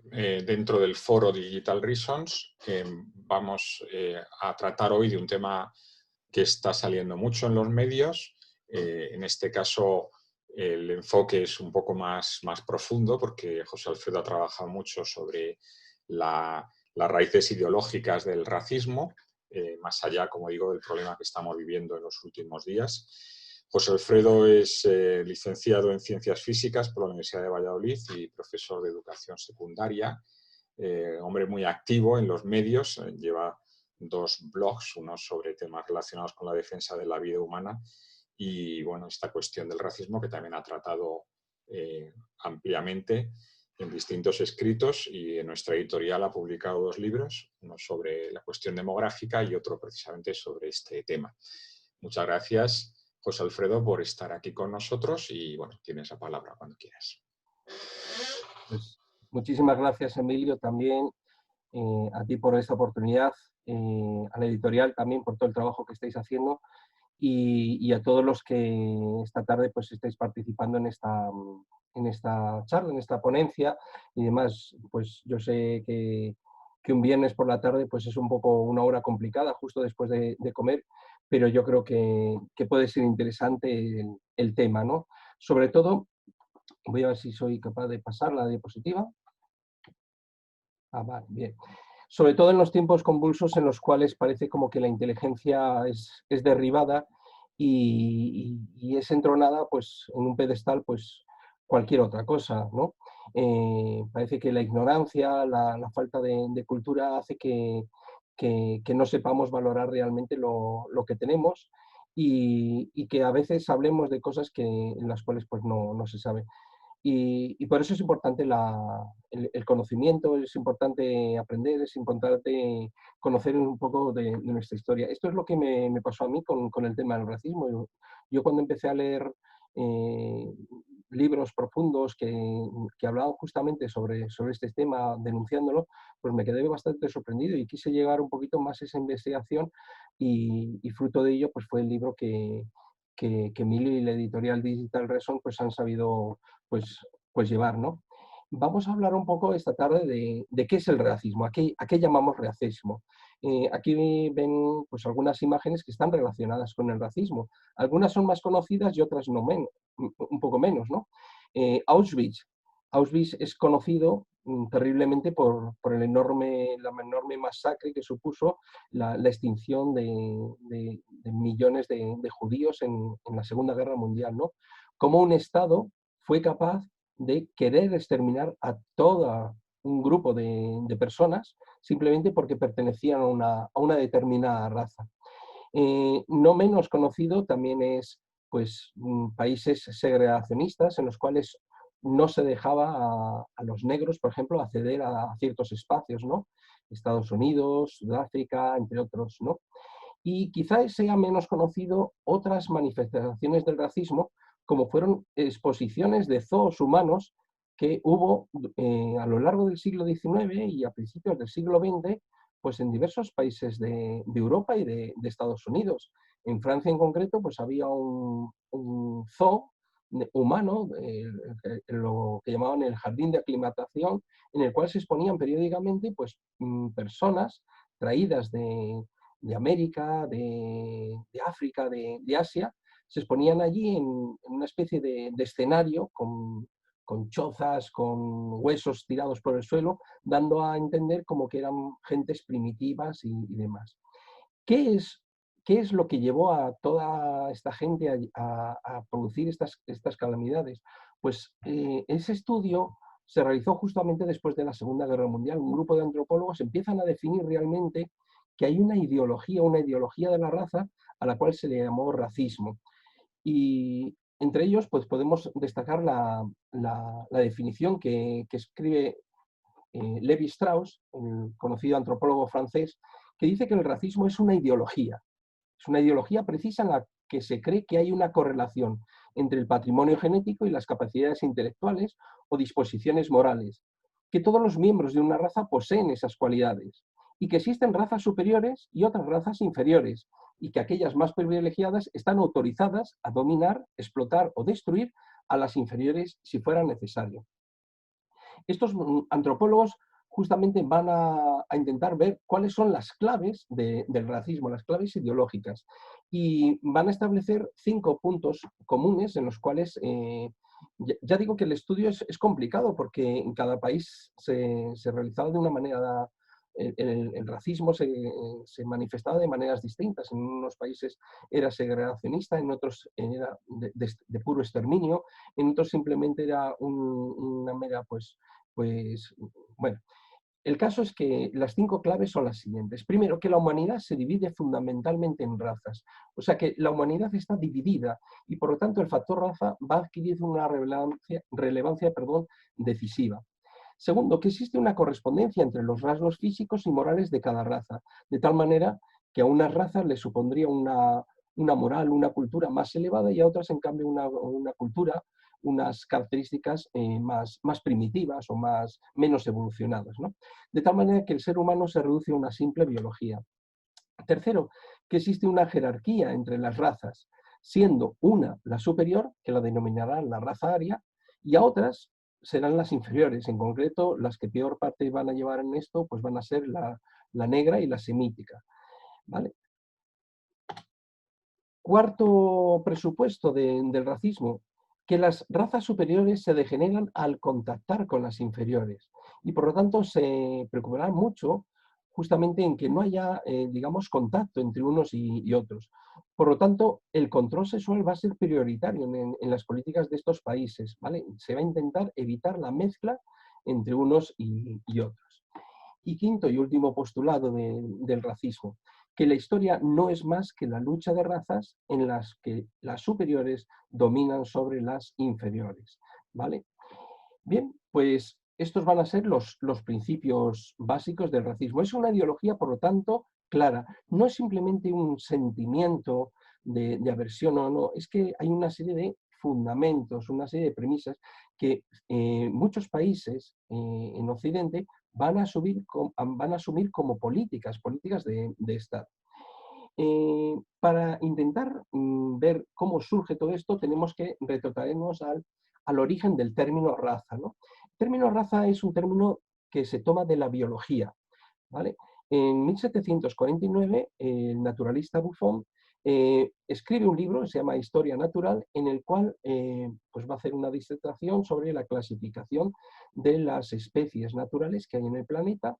dentro del foro Digital Reasons. Vamos a tratar hoy de un tema que está saliendo mucho en los medios. En este caso, el enfoque es un poco más profundo, porque José Alfredo ha trabajado mucho sobre las raíces ideológicas del racismo, más allá, como digo, del problema que estamos viviendo en los últimos días. José Alfredo es licenciado en Ciencias Físicas por la Universidad de Valladolid y profesor de Educación Secundaria. Hombre muy activo en los medios, lleva 2 blogs, uno sobre temas relacionados con la defensa de la vida humana y, bueno, esta cuestión del racismo, que también ha tratado ampliamente en distintos escritos, y en nuestra editorial ha publicado 2 libros, uno sobre la cuestión demográfica y otro precisamente sobre este tema. Muchas gracias, José Alfredo, por estar aquí con nosotros y, bueno, tienes la palabra cuando quieras. Pues muchísimas gracias, Emilio, también a ti por esta oportunidad, a la editorial también por todo el trabajo que estáis haciendo y a todos los que esta tarde pues estáis participando en esta charla, en esta ponencia y demás. Pues yo sé que un viernes por la tarde pues es un poco una hora complicada justo después de comer, pero yo creo que puede ser interesante el tema, ¿no? Sobre todo, voy a ver si soy capaz de pasar la diapositiva. Ah, vale, bien. Sobre todo en los tiempos convulsos en los cuales parece como que la inteligencia es derribada y es entronada pues, en un pedestal pues, cualquier otra cosa, ¿no? Parece que la ignorancia, la falta de cultura hace que no sepamos valorar realmente lo que tenemos y que a veces hablemos de cosas en las cuales pues, no se sabe. Y por eso es importante el conocimiento, es importante aprender, es importante conocer un poco de nuestra historia. Esto es lo que me pasó a mí con el tema del racismo. Yo cuando empecé a leer eh, libros profundos que hablaban justamente sobre este tema, denunciándolo, pues me quedé bastante sorprendido y quise llegar un poquito más a esa investigación y fruto de ello pues fue el libro que Emilio y la editorial Digital Reason pues han sabido pues llevar, ¿no? Vamos a hablar un poco esta tarde de qué es el racismo, a qué llamamos racismo. Aquí ven pues, algunas imágenes que están relacionadas con el racismo. Algunas son más conocidas y otras no un poco menos, ¿no? Auschwitz. Auschwitz es conocido terriblemente por la enorme masacre que supuso la extinción de millones de judíos en la Segunda Guerra Mundial, ¿no? Como un Estado fue capaz de querer exterminar a todo un grupo de personas simplemente porque pertenecían a una determinada raza. No menos conocido también es pues, países segregacionistas en los cuales no se dejaba a los negros, por ejemplo, acceder a ciertos espacios, ¿no? Estados Unidos, Sudáfrica, entre otros, ¿no? Y quizás sea menos conocido otras manifestaciones del racismo, como fueron exposiciones de zoos humanos que hubo a lo largo del siglo XIX y a principios del siglo XX, pues en diversos países de Europa y de Estados Unidos. En Francia en concreto, pues había un zoo humano, lo que llamaban el jardín de aclimatación, en el cual se exponían periódicamente pues, personas traídas de América, de África, de Asia, se exponían allí en una especie de escenario con chozas, con huesos tirados por el suelo, dando a entender como que eran gentes primitivas y demás. ¿Qué es lo que llevó a toda esta gente a producir estas calamidades? Pues ese estudio se realizó justamente después de la Segunda Guerra Mundial. Un grupo de antropólogos empiezan a definir realmente que hay una ideología de la raza a la cual se le llamó racismo. Y entre ellos pues podemos destacar la definición que escribe Levi Strauss, el conocido antropólogo francés, que dice que el racismo es una ideología. Es una ideología precisa en la que se cree que hay una correlación entre el patrimonio genético y las capacidades intelectuales o disposiciones morales, que todos los miembros de una raza poseen esas cualidades y que existen razas superiores y otras razas inferiores y que aquellas más privilegiadas están autorizadas a dominar, explotar o destruir a las inferiores si fuera necesario. Estos antropólogos justamente van a intentar ver cuáles son las claves del racismo, las claves ideológicas, y van a establecer 5 puntos comunes en los cuales, ya digo que el estudio es complicado porque en cada país se realizaba de una manera, el racismo se manifestaba de maneras distintas. En unos países era segregacionista, en otros era de puro exterminio, en otros simplemente era una mera, pues, bueno. El caso es que las 5 claves son las siguientes. Primero, que la humanidad se divide fundamentalmente en razas. O sea que la humanidad está dividida y por lo tanto el factor raza va a adquirir una relevancia decisiva. Segundo, que existe una correspondencia entre los rasgos físicos y morales de cada raza, de tal manera que a unas razas les supondría una moral, una cultura más elevada y a otras, en cambio, una cultura, unas características más primitivas o menos evolucionadas, ¿no? De tal manera que el ser humano se reduce a una simple biología. Tercero, que existe una jerarquía entre las razas, siendo una la superior, que la denominarán la raza aria, y a otras serán las inferiores. En concreto, las que peor parte van a llevar en esto, pues van a ser la negra y la semítica, ¿vale? Cuarto presupuesto del racismo, que las razas superiores se degeneran al contactar con las inferiores y por lo tanto se preocuparán mucho justamente en que no haya, digamos, contacto entre unos y otros. Por lo tanto, el control sexual va a ser prioritario en las políticas de estos países, ¿vale? Se va a intentar evitar la mezcla entre unos y otros. Y quinto y último postulado del racismo, que la historia no es más que la lucha de razas en las que las superiores dominan sobre las inferiores, ¿vale? Bien, pues estos van a ser los principios básicos del racismo. Es una ideología, por lo tanto, clara. No es simplemente un sentimiento de aversión, no, es que hay una serie de fundamentos, una serie de premisas que muchos países en Occidente van a asumir como políticas de Estado. Para intentar ver cómo surge todo esto, tenemos que retrotraernos al origen del término raza, ¿no? El término raza es un término que se toma de la biología, ¿vale? En 1749, el naturalista Buffon escribe un libro que se llama Historia Natural, en el cual pues va a hacer una disertación sobre la clasificación de las especies naturales que hay en el planeta,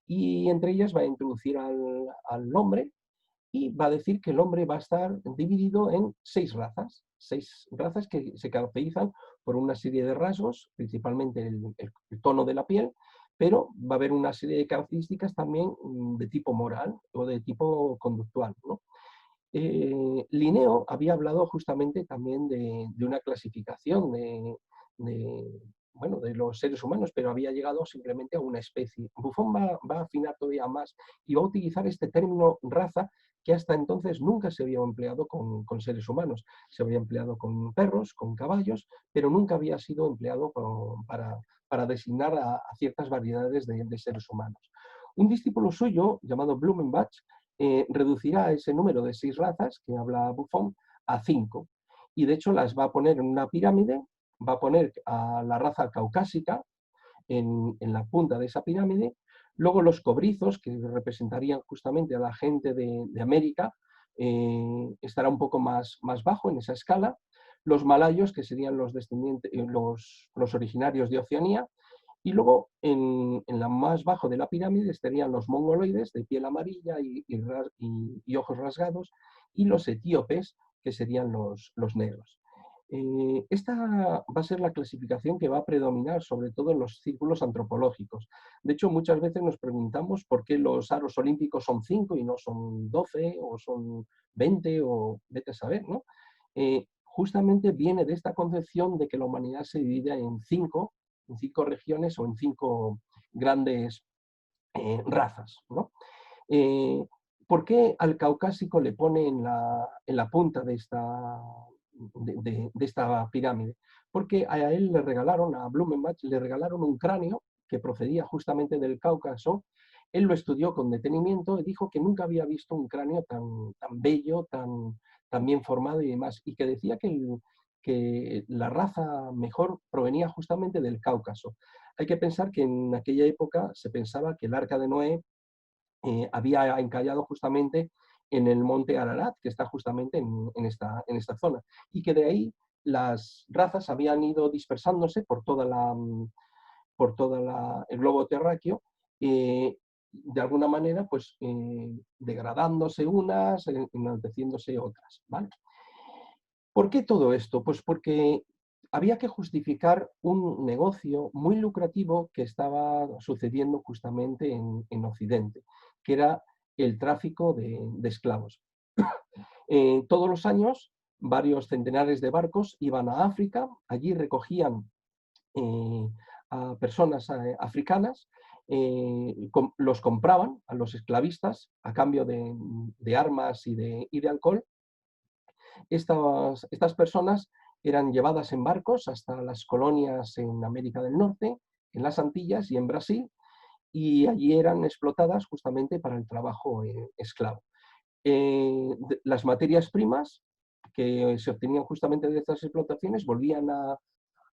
y entre ellas va a introducir al hombre, y va a decir que el hombre va a estar dividido en 6 razas que se caracterizan por una serie de rasgos, principalmente el tono de la piel, pero va a haber una serie de características también de tipo moral o de tipo conductual, ¿no? Linneo había hablado justamente también de una clasificación bueno, de los seres humanos, pero había llegado simplemente a una especie. Buffon va a afinar todavía más y va a utilizar este término raza, que hasta entonces nunca se había empleado con seres humanos. Se había empleado con perros, con caballos, pero nunca había sido empleado para designar a ciertas variedades de seres humanos. Un discípulo suyo, llamado Blumenbach, reducirá ese número de 6 razas que habla Buffon a 5. Y de hecho las va a poner en una pirámide, va a poner a la raza caucásica en la punta de esa pirámide, luego los cobrizos, que representarían justamente a la gente de América, estará un poco más bajo en esa escala, los malayos, que serían los descendientes, los originarios de Oceanía, y luego en la más bajo de la pirámide estarían los mongoloides, de piel amarilla y ojos rasgados, y los etíopes, que serían los negros. Esta va a ser la clasificación que va a predominar sobre todo en los círculos antropológicos. De hecho, muchas veces nos preguntamos por qué los aros olímpicos son 5 y no son 12 o son 20 o vete a saber, ¿no? Justamente viene de esta concepción de que la humanidad se divide en 5 regiones o en 5 grandes razas, ¿no? ¿Por qué al caucásico le pone en la punta de esta pirámide? Porque a él le regalaron, a Blumenbach, le regalaron un cráneo que procedía justamente del Cáucaso. Él lo estudió con detenimiento y dijo que nunca había visto un cráneo tan bello, tan bien formado y demás, y que decía que la raza mejor provenía justamente del Cáucaso. Hay que pensar que en aquella época se pensaba que el Arca de Noé había encallado justamente en el monte Ararat, que está justamente en esta zona, y que de ahí las razas habían ido dispersándose por todo el globo terráqueo, de alguna manera, pues degradándose unas, enalteciéndose otras, ¿vale? ¿Por qué todo esto? Pues porque había que justificar un negocio muy lucrativo que estaba sucediendo justamente en Occidente, que era el tráfico de esclavos. Todos los años, varios centenares de barcos iban a África, allí recogían a personas africanas, los compraban a los esclavistas a cambio de armas y de alcohol. Estas personas eran llevadas en barcos hasta las colonias en América del Norte, en las Antillas y en Brasil, y allí eran explotadas justamente para el trabajo esclavo. Las materias primas que se obtenían justamente de estas explotaciones volvían a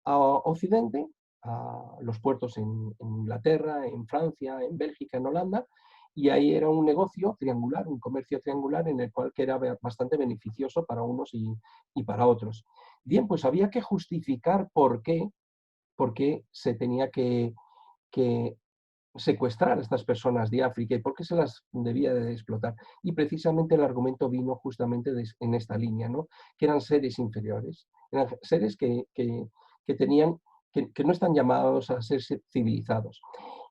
Occidente, a los puertos en Inglaterra, en Francia, en Bélgica, en Holanda, y ahí era un negocio triangular, un comercio triangular en el cual que era bastante beneficioso para unos y para otros. Bien, pues había que justificar por qué se tenía que secuestrar a estas personas de África y por qué se las debía de explotar. Y precisamente el argumento vino justamente en esta línea, ¿no? Que eran seres inferiores, eran seres que tenían, que no están llamados a ser civilizados.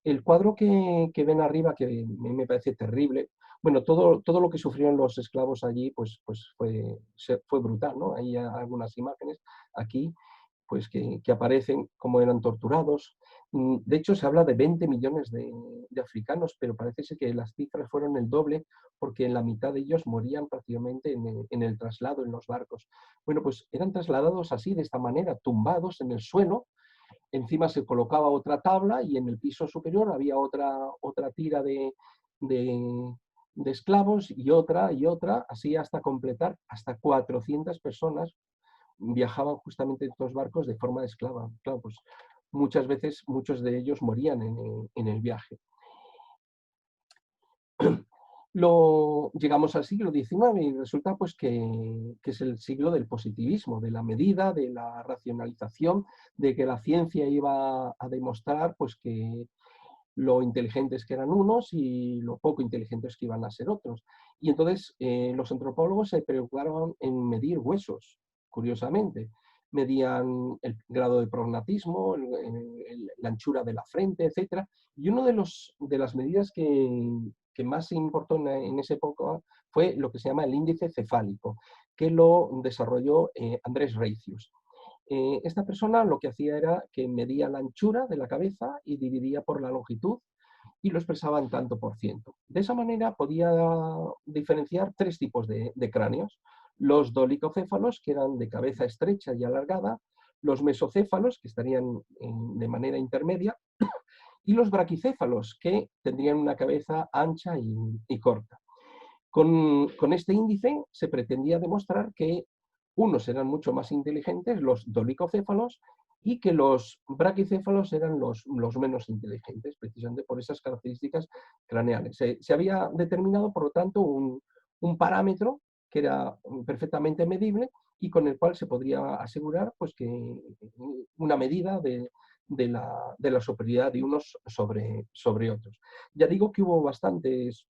El cuadro que ven arriba, que me parece terrible, bueno, todo lo que sufrieron los esclavos allí, pues fue brutal, ¿no? Hay algunas imágenes aquí pues que aparecen cómo eran torturados. De hecho, se habla de 20 millones de africanos, pero parece ser que las cifras fueron el doble, porque la mitad de ellos morían prácticamente en el traslado, en los barcos. Bueno, pues eran trasladados así, de esta manera, tumbados en el suelo. Encima se colocaba otra tabla y en el piso superior había otra tira de, de esclavos y otra, así hasta completar hasta 400 personas viajaban justamente en estos barcos de forma esclava. Claro, pues muchas veces muchos de ellos morían en el viaje. Llegamos al siglo XIX y resulta pues que es el siglo del positivismo, de la medida, de la racionalización, de que la ciencia iba a demostrar pues que lo inteligentes que eran unos y lo poco inteligentes que iban a ser otros. Y entonces los antropólogos se preocuparon en medir huesos, curiosamente. Medían el grado de prognatismo, la anchura de la frente, etc. Y una de las medidas que más importó en esa época fue lo que se llama el índice cefálico, que lo desarrolló Andrés Reicius. Esta persona lo que hacía era que medía la anchura de la cabeza y dividía por la longitud y lo expresaba en tanto por ciento. De esa manera podía diferenciar tres tipos de cráneos. Los dolicocéfalos, que eran de cabeza estrecha y alargada, los mesocéfalos, que estarían de manera intermedia, y los braquicéfalos, que tendrían una cabeza ancha y corta. Con este índice se pretendía demostrar que unos eran mucho más inteligentes, los dolicocéfalos, y que los braquicéfalos eran los menos inteligentes, precisamente por esas características craneales. Se había determinado, por lo tanto, un parámetro que era perfectamente medible y con el cual se podría asegurar pues, que una medida de la superioridad de unos sobre otros. Ya digo que hubo bastantes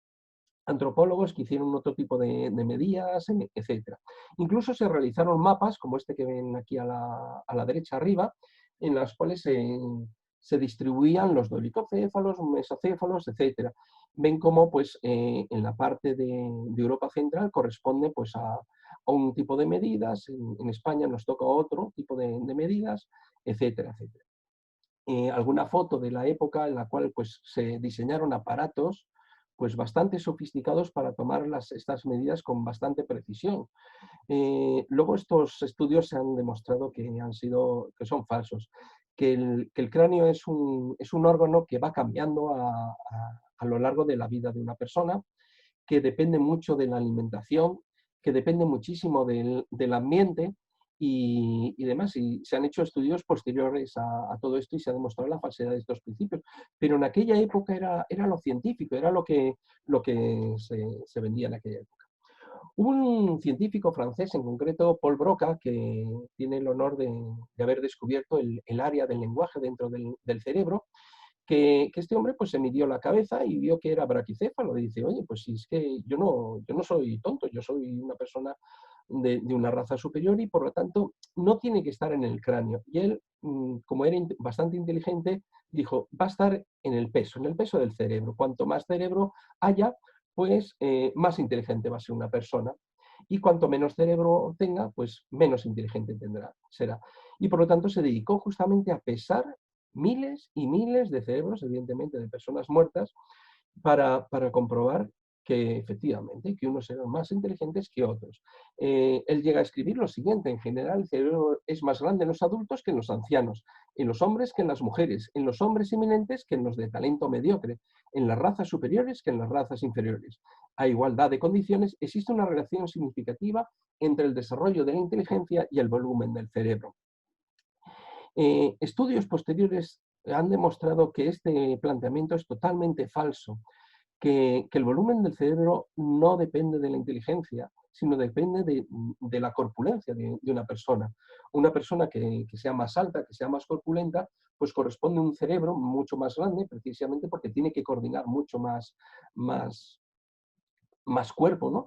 antropólogos que hicieron otro tipo de medidas, etc. Incluso se realizaron mapas, como este que ven aquí a la derecha arriba, en las cuales se distribuían los dolicocéfalos, mesocéfalos, etc. Ven cómo pues, en la parte de Europa Central corresponde pues, a un tipo de medidas, en España nos toca otro tipo de medidas, etcétera, etcétera. Alguna foto de la época en la cual pues, se diseñaron aparatos pues bastante sofisticados para tomar estas medidas con bastante precisión. Luego estos estudios se han demostrado que son falsos, que el cráneo es un órgano que va cambiando a lo largo de la vida de una persona, que depende mucho de la alimentación, que depende muchísimo del ambiente y demás. Y se han hecho estudios posteriores a todo esto y se ha demostrado la falsedad de estos principios. Pero en aquella época era lo científico, era lo que se vendía en aquella época. Hubo un científico francés, en concreto Paul Broca, que tiene el honor de haber descubierto el área del lenguaje dentro del cerebro, que este hombre pues se midió la cabeza y vio que era braquicéfalo. Y dice, oye, pues si es que yo no soy tonto, yo soy una persona de una raza superior y por lo tanto no tiene que estar en el cráneo. Y él, como era bastante inteligente, dijo, va a estar en el peso del cerebro. Cuanto más cerebro haya, pues más inteligente va a ser una persona. Y cuanto menos cerebro tenga, pues menos inteligente será. Y por lo tanto se dedicó justamente a pesar miles y miles de cerebros, evidentemente de personas muertas, para comprobar que efectivamente, que unos eran más inteligentes que otros. Él llega a escribir lo siguiente: en general el cerebro es más grande en los adultos que en los ancianos, en los hombres que en las mujeres, en los hombres eminentes que en los de talento mediocre, en las razas superiores que en las razas inferiores. A igualdad de condiciones existe una relación significativa entre el desarrollo de la inteligencia y el volumen del cerebro. Estudios posteriores han demostrado que este planteamiento es totalmente falso, que el volumen del cerebro no depende de la inteligencia, sino depende de la corpulencia de una persona. Una persona que sea más alta, que sea más corpulenta, pues corresponde a un cerebro mucho más grande, precisamente porque tiene que coordinar mucho más cuerpo, ¿no?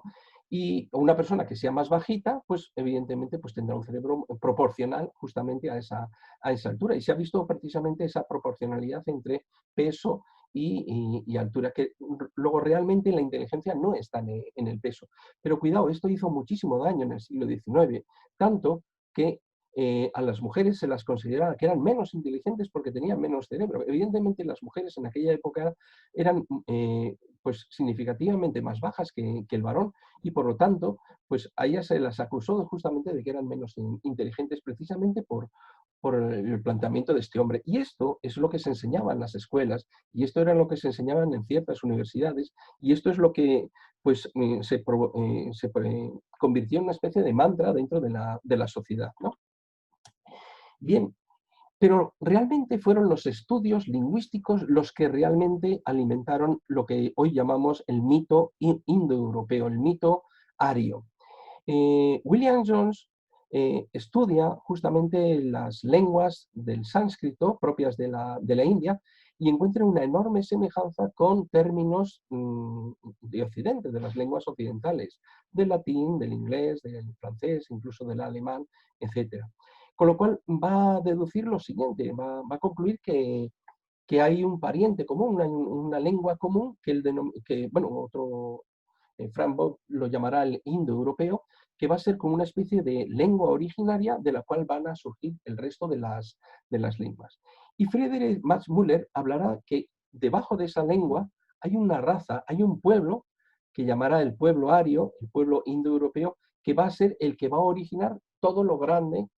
Y una persona que sea más bajita, pues evidentemente pues tendrá un cerebro proporcional justamente a esa altura. Y se ha visto precisamente esa proporcionalidad entre peso y altura, que luego realmente la inteligencia no está en el peso. Pero cuidado, esto hizo muchísimo daño en el siglo XIX, tanto que a las mujeres se las consideraba que eran menos inteligentes porque tenían menos cerebro. Evidentemente las mujeres en aquella época eran pues significativamente más bajas que el varón y por lo tanto pues a ellas se las acusó justamente de que eran menos inteligentes precisamente por el planteamiento de este hombre. Y esto es lo que se enseñaba en las escuelas y esto era lo que se enseñaba en ciertas universidades y esto es lo que pues se convirtió en una especie de mantra dentro de la sociedad, ¿no? Bien, pero realmente fueron los estudios lingüísticos los que realmente alimentaron lo que hoy llamamos el mito indoeuropeo, el mito ario. William Jones estudia justamente las lenguas del sánscrito propias de la India y encuentra una enorme semejanza con términos de Occidente, de las lenguas occidentales, del latín, del inglés, del francés, incluso del alemán, etc. Con lo cual va a deducir lo siguiente, va a concluir que hay un pariente común, una lengua común que bueno, otro, Frank Bock lo llamará el indoeuropeo, que va a ser como una especie de lengua originaria de la cual van a surgir el resto de las lenguas. Y Friedrich Max Müller hablará que debajo de esa lengua hay una raza, hay un pueblo que llamará el pueblo ario, el pueblo indoeuropeo, que va a ser el que va a originar todo lo grande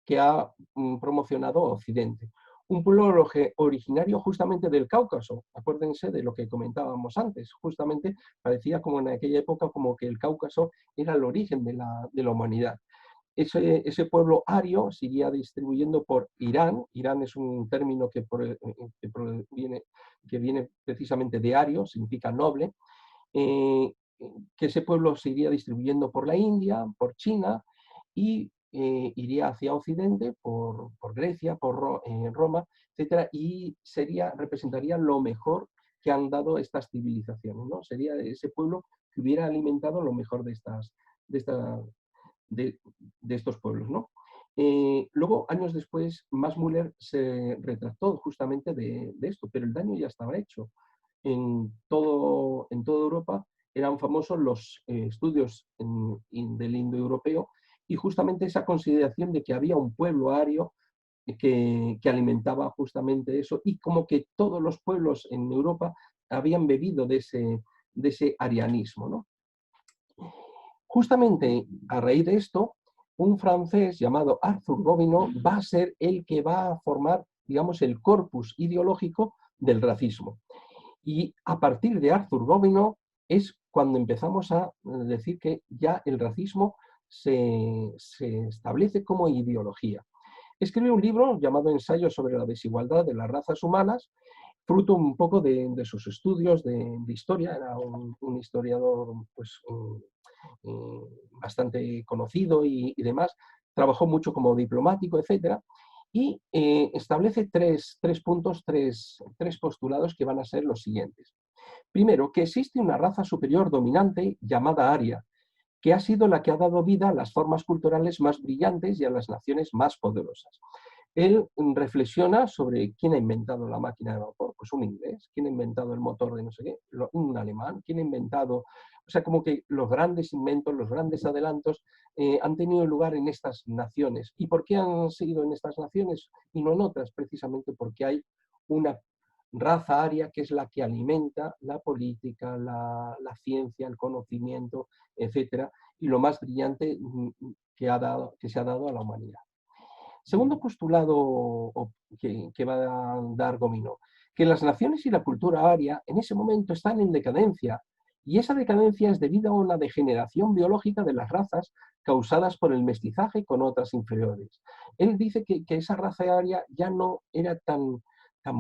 que ha promocionado Occidente. Un pueblo originario justamente del Cáucaso. Acuérdense de lo que comentábamos antes. Justamente parecía como en aquella época como que el Cáucaso era el origen de la humanidad. Ese pueblo ario seguía distribuyendo por Irán. Irán es un término que viene precisamente de ario, significa noble. Que ese pueblo se iría distribuyendo por la India, por China y iría hacia Occidente por Grecia, por Roma, etcétera, y representaría lo mejor que han dado estas civilizaciones, ¿no? Sería ese pueblo que hubiera alimentado lo mejor de estos pueblos, ¿no? Luego, años después, Max Müller se retractó justamente de esto, pero el daño ya estaba hecho. Toda Europa eran famosos los estudios del indoeuropeo y justamente esa consideración de que había un pueblo ario que alimentaba justamente eso y como que todos los pueblos en Europa habían bebido de ese arianismo, ¿no? Justamente a raíz de esto, un francés llamado Arthur Gobineau va a ser el que va a formar, digamos, el corpus ideológico del racismo. Y a partir de Arthur Gobineau es cuando empezamos a decir que ya el racismo se establece como ideología. Escribe un libro llamado Ensayo sobre la desigualdad de las razas humanas, fruto un poco de sus estudios de historia. Era un historiador pues, bastante conocido y demás. Trabajó mucho como diplomático, etcétera, y establece tres puntos, tres postulados que van a ser los siguientes. Primero, que existe una raza superior dominante llamada Aria, que ha sido la que ha dado vida a las formas culturales más brillantes y a las naciones más poderosas. Él reflexiona sobre quién ha inventado la máquina de vapor, pues un inglés, quién ha inventado el motor de no sé qué, un alemán, quién ha inventado, o sea, como que los grandes inventos, los grandes adelantos han tenido lugar en estas naciones. ¿Y por qué han sido en estas naciones y no en otras? Precisamente porque hay una raza aria que es la que alimenta la política, la ciencia, el conocimiento, etcétera, y lo más brillante que se ha dado a la humanidad. Segundo postulado que va a dar Gobineau, que las naciones y la cultura aria en ese momento están en decadencia, y esa decadencia es debido a una degeneración biológica de las razas causadas por el mestizaje con otras inferiores. Él dice que esa raza aria ya no era tan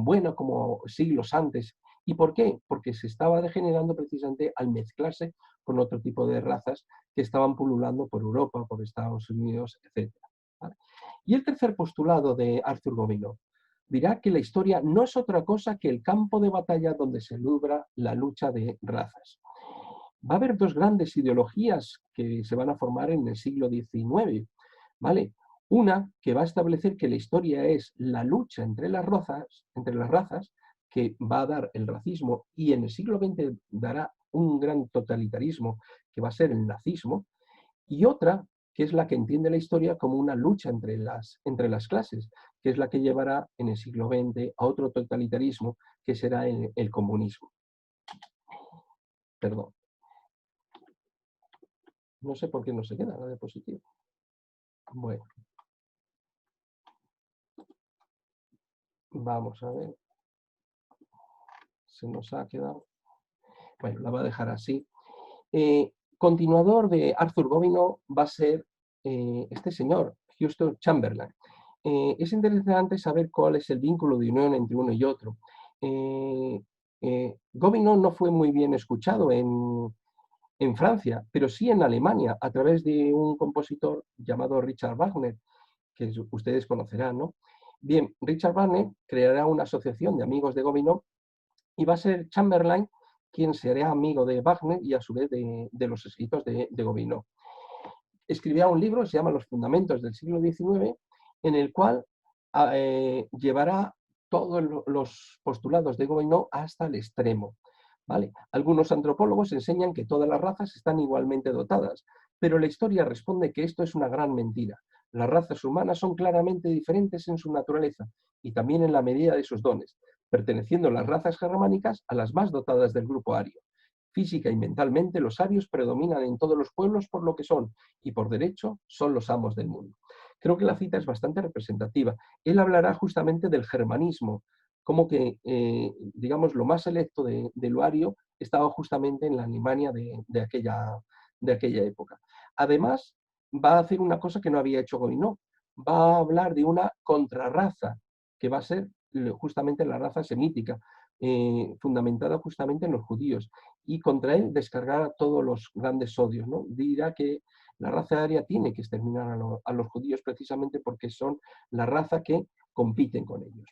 buena como siglos antes. ¿Y por qué? Porque se estaba degenerando precisamente al mezclarse con otro tipo de razas que estaban pululando por Europa, por Estados Unidos, etc. ¿Vale? Y el tercer postulado de Arthur Gobineau dirá que la historia no es otra cosa que el campo de batalla donde se libra la lucha de razas. Va a haber dos grandes ideologías que se van a formar en el siglo XIX, ¿vale? Una que va a establecer que la historia es la lucha entre las razas, que va a dar el racismo, y en el siglo XX dará un gran totalitarismo que va a ser el nazismo, y otra que es la que entiende la historia como una lucha entre las clases, que es la que llevará en el siglo XX a otro totalitarismo, que será el comunismo. Perdón. No sé por qué no se queda la diapositiva. Bueno. Vamos a ver. Se nos ha quedado. Bueno, la voy a dejar así. Continuador de Arthur Gobineau va a ser este señor, Houston Chamberlain. Es interesante saber cuál es el vínculo de unión entre uno y otro. Gobineau no fue muy bien escuchado en Francia, pero sí en Alemania, a través de un compositor llamado Richard Wagner, que ustedes conocerán, ¿no? Bien, Richard Wagner creará una asociación de amigos de Gobineau y va a ser Chamberlain quien será amigo de Wagner y a su vez de los escritos de Gobineau. Escribirá un libro que se llama Los Fundamentos del siglo XIX, en el cual llevará todos los postulados de Gobineau hasta el extremo. ¿Vale? Algunos antropólogos enseñan que todas las razas están igualmente dotadas, pero la historia responde que esto es una gran mentira. Las razas humanas son claramente diferentes en su naturaleza y también en la medida de sus dones, perteneciendo las razas germánicas a las más dotadas del grupo ario. Física y mentalmente los arios predominan en todos los pueblos por lo que son, y por derecho son los amos del mundo. Creo que la cita es bastante representativa. Él hablará justamente del germanismo, como que, digamos, lo más selecto de lo ario estaba justamente en la Alemania de aquella época. Además, va a hacer una cosa que no había hecho Gobineau. Va a hablar de una contrarraza, que va a ser justamente la raza semítica, fundamentada justamente en los judíos, y contra él descargar todos los grandes odios, ¿no? Dirá que la raza aria tiene que exterminar a los judíos precisamente porque son la raza que compiten con ellos.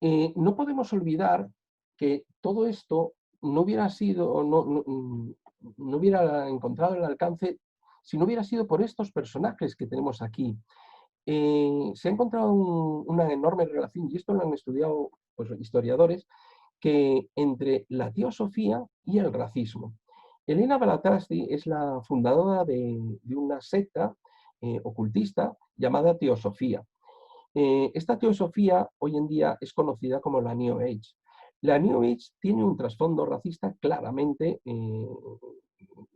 No podemos olvidar que todo esto no hubiera sido, no hubiera encontrado el alcance si no hubiera sido por estos personajes que tenemos aquí. Se ha encontrado una enorme relación, y esto lo han estudiado pues, historiadores, que entre la teosofía y el racismo. Elena Blavatsky es la fundadora de una secta ocultista llamada Teosofía. Esta teosofía hoy en día es conocida como la New Age. La New Age tiene un trasfondo racista claramente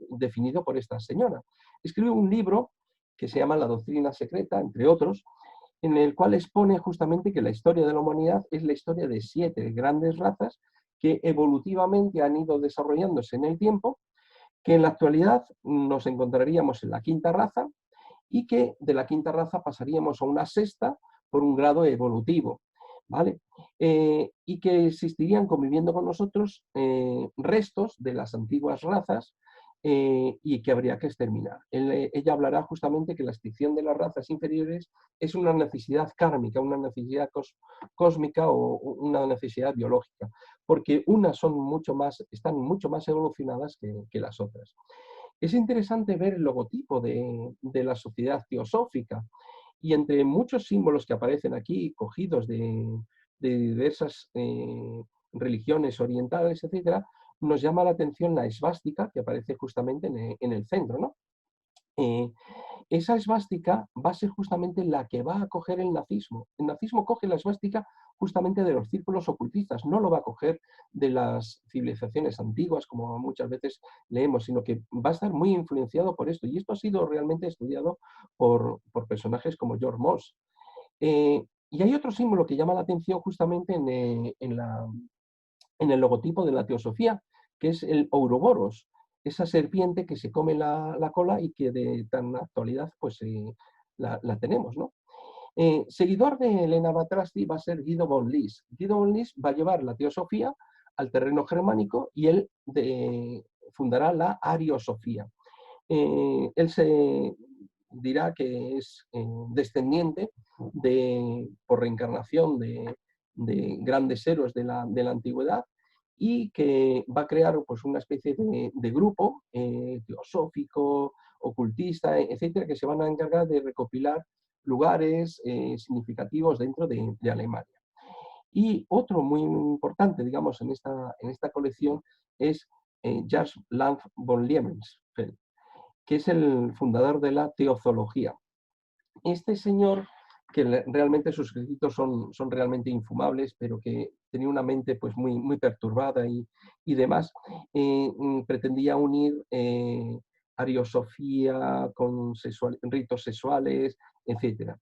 definido por esta señora. Escribe un libro que se llama La Doctrina Secreta, entre otros, en el cual expone justamente que la historia de la humanidad es la historia de 7 grandes razas que evolutivamente han ido desarrollándose en el tiempo, que en la actualidad nos encontraríamos en la quinta raza y que de la quinta raza pasaríamos a una sexta por un grado evolutivo, ¿vale? Y que existirían conviviendo con nosotros restos de las antiguas razas y que habría que exterminar. Ella hablará justamente que la extinción de las razas inferiores es una necesidad kármica, una necesidad cósmica o una necesidad biológica, porque unas son están mucho más evolucionadas que las otras. Es interesante ver el logotipo de la sociedad teosófica y entre muchos símbolos que aparecen aquí, cogidos de diversas religiones orientales, etcétera, nos llama la atención la esvástica que aparece justamente en el centro, ¿no? Esa esvástica va a ser justamente la que va a coger el nazismo. El nazismo coge la esvástica justamente de los círculos ocultistas, no lo va a coger de las civilizaciones antiguas, como muchas veces leemos, sino que va a estar muy influenciado por esto. Y esto ha sido realmente estudiado por personajes como George Moss. Y hay otro símbolo que llama la atención justamente en el logotipo de la teosofía, que es el Ouroboros, esa serpiente que se come la cola y que de tan actualidad pues la tenemos, ¿no? Seguidor de Elena Batrasti va a ser Guido von Lys. Guido von Lys va a llevar la teosofía al terreno germánico y él fundará la ariosofía. Él se dirá que es descendiente por reencarnación de grandes héroes de la antigüedad y que va a crear pues, una especie de grupo teosófico, ocultista, etcétera, que se van a encargar de recopilar lugares significativos dentro de Alemania. Y otro muy importante, digamos, en esta colección es Jacques Lange von Liebensfeld, que es el fundador de la teozología. Este señor, que realmente sus escritos son realmente infumables, pero que tenía una mente pues, muy perturbada y demás, pretendía unir ariosofía con ritos sexuales, etc.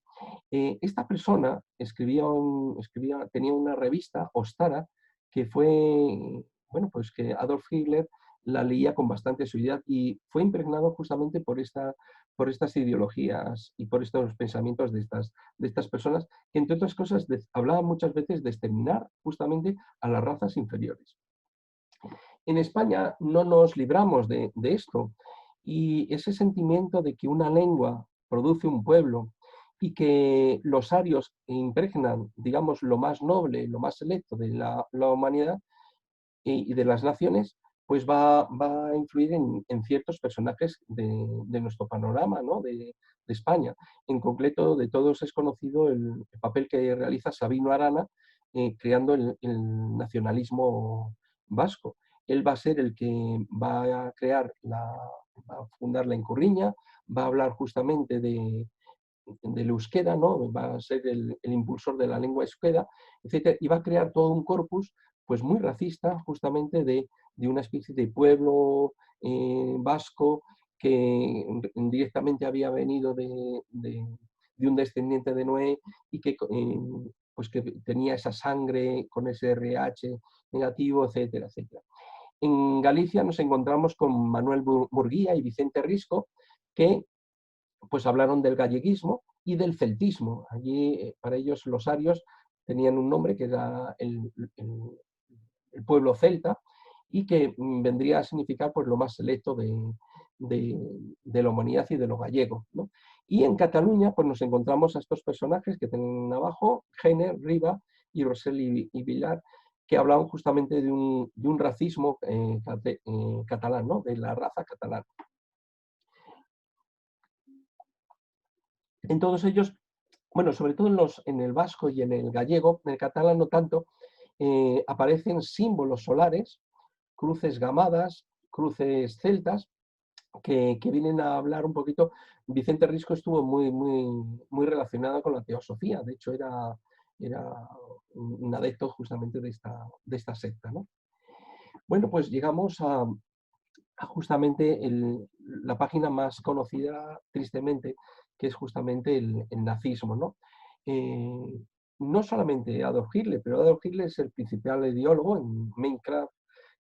Esta persona tenía una revista, Ostara, que fue, bueno, pues que Adolf Hitler la leía con bastante asiduidad y fue impregnado justamente por estas ideologías y por estos pensamientos de estas personas que, entre otras cosas, hablaban muchas veces de exterminar justamente a las razas inferiores. En España no nos libramos de esto y ese sentimiento de que una lengua produce un pueblo y que los arios impregnan, digamos, lo más noble, lo más selecto de la humanidad y de las naciones, pues va a influir en ciertos personajes de nuestro panorama, ¿no? de España. En concreto, de todos es conocido el papel que realiza Sabino Arana creando el nacionalismo vasco. Él va a ser el que va a va a fundar la Encorriña, va a hablar justamente del euskera, ¿no? Va a ser el impulsor de la lengua euskera, etc. Y va a crear todo un corpus pues muy racista justamente de una especie de pueblo vasco que directamente había venido de un descendiente de Noé y pues que tenía esa sangre con ese RH negativo, etcétera, etcétera. En Galicia nos encontramos con Manuel Murguía y Vicente Risco, que pues hablaron del galleguismo y del celtismo. Allí, para ellos, los arios tenían un nombre que era el pueblo celta y que vendría a significar pues, lo más selecto de la humanidad y de lo gallego, ¿no? Y en Cataluña pues, nos encontramos a estos personajes que tienen abajo, Heiner, Riba y Rosell y Villar, que hablaban justamente de un racismo catalán, ¿no? De la raza catalana. En todos ellos, bueno, sobre todo en el vasco y en el gallego, en el catalán no tanto, aparecen símbolos solares, cruces gamadas, cruces celtas, que vienen a hablar un poquito. Vicente Risco estuvo muy relacionado con la teosofía, de hecho era un adepto justamente de esta secta, ¿no? Bueno, pues llegamos a justamente la página más conocida, tristemente, que es justamente el nazismo, ¿no? No solamente Adolf Hitler, pero Adolf Hitler es el principal ideólogo. En Minecraft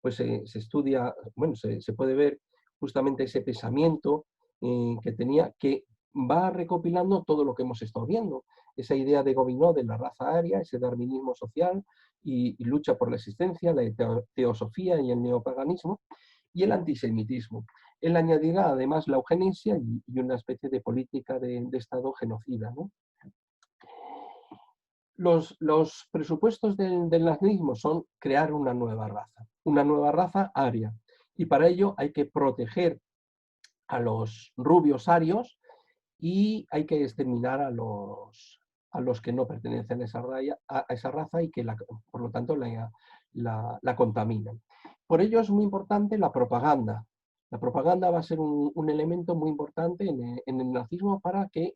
pues se estudia, bueno, se puede ver justamente ese pensamiento que tenía, que va recopilando todo lo que hemos estado viendo. Esa idea de Gobineau de la raza aria, ese darwinismo social y lucha por la existencia, la teosofía y el neopaganismo, y el antisemitismo. Él añadirá además la eugenesia y una especie de política de Estado genocida, ¿no? Los presupuestos del nazismo son crear una nueva raza aria, y para ello hay que proteger a los rubios arios y hay que exterminar a los que no pertenecen a esa raza y que por lo tanto la contaminan. Por ello es muy importante la propaganda. La propaganda va a ser un elemento muy importante en el nazismo para que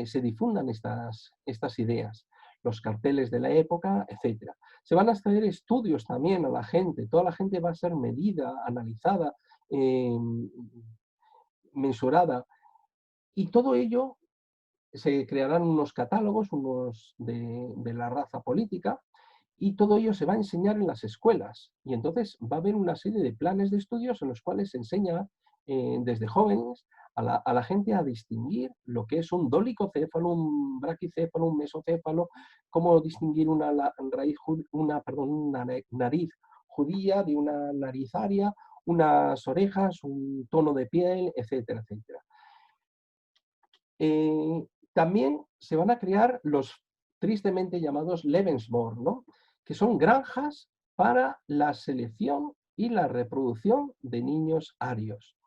se difundan estas ideas, los carteles de la época, etc. Se van a hacer estudios también a la gente, toda la gente va a ser medida, analizada, mensurada, y todo ello se crearán unos catálogos de la raza política, y todo ello se va a enseñar en las escuelas. Y entonces va a haber una serie de planes de estudios en los cuales se enseña desde jóvenes a la gente a distinguir lo que es un dolicocéfalo, un braquicéfalo, un mesocéfalo, cómo distinguir una nariz judía de una nariz aria, unas orejas, un tono de piel, etcétera, etcétera. También se van a crear los tristemente llamados Lebensborn, ¿no? Que son granjas para la selección y la reproducción de niños arios.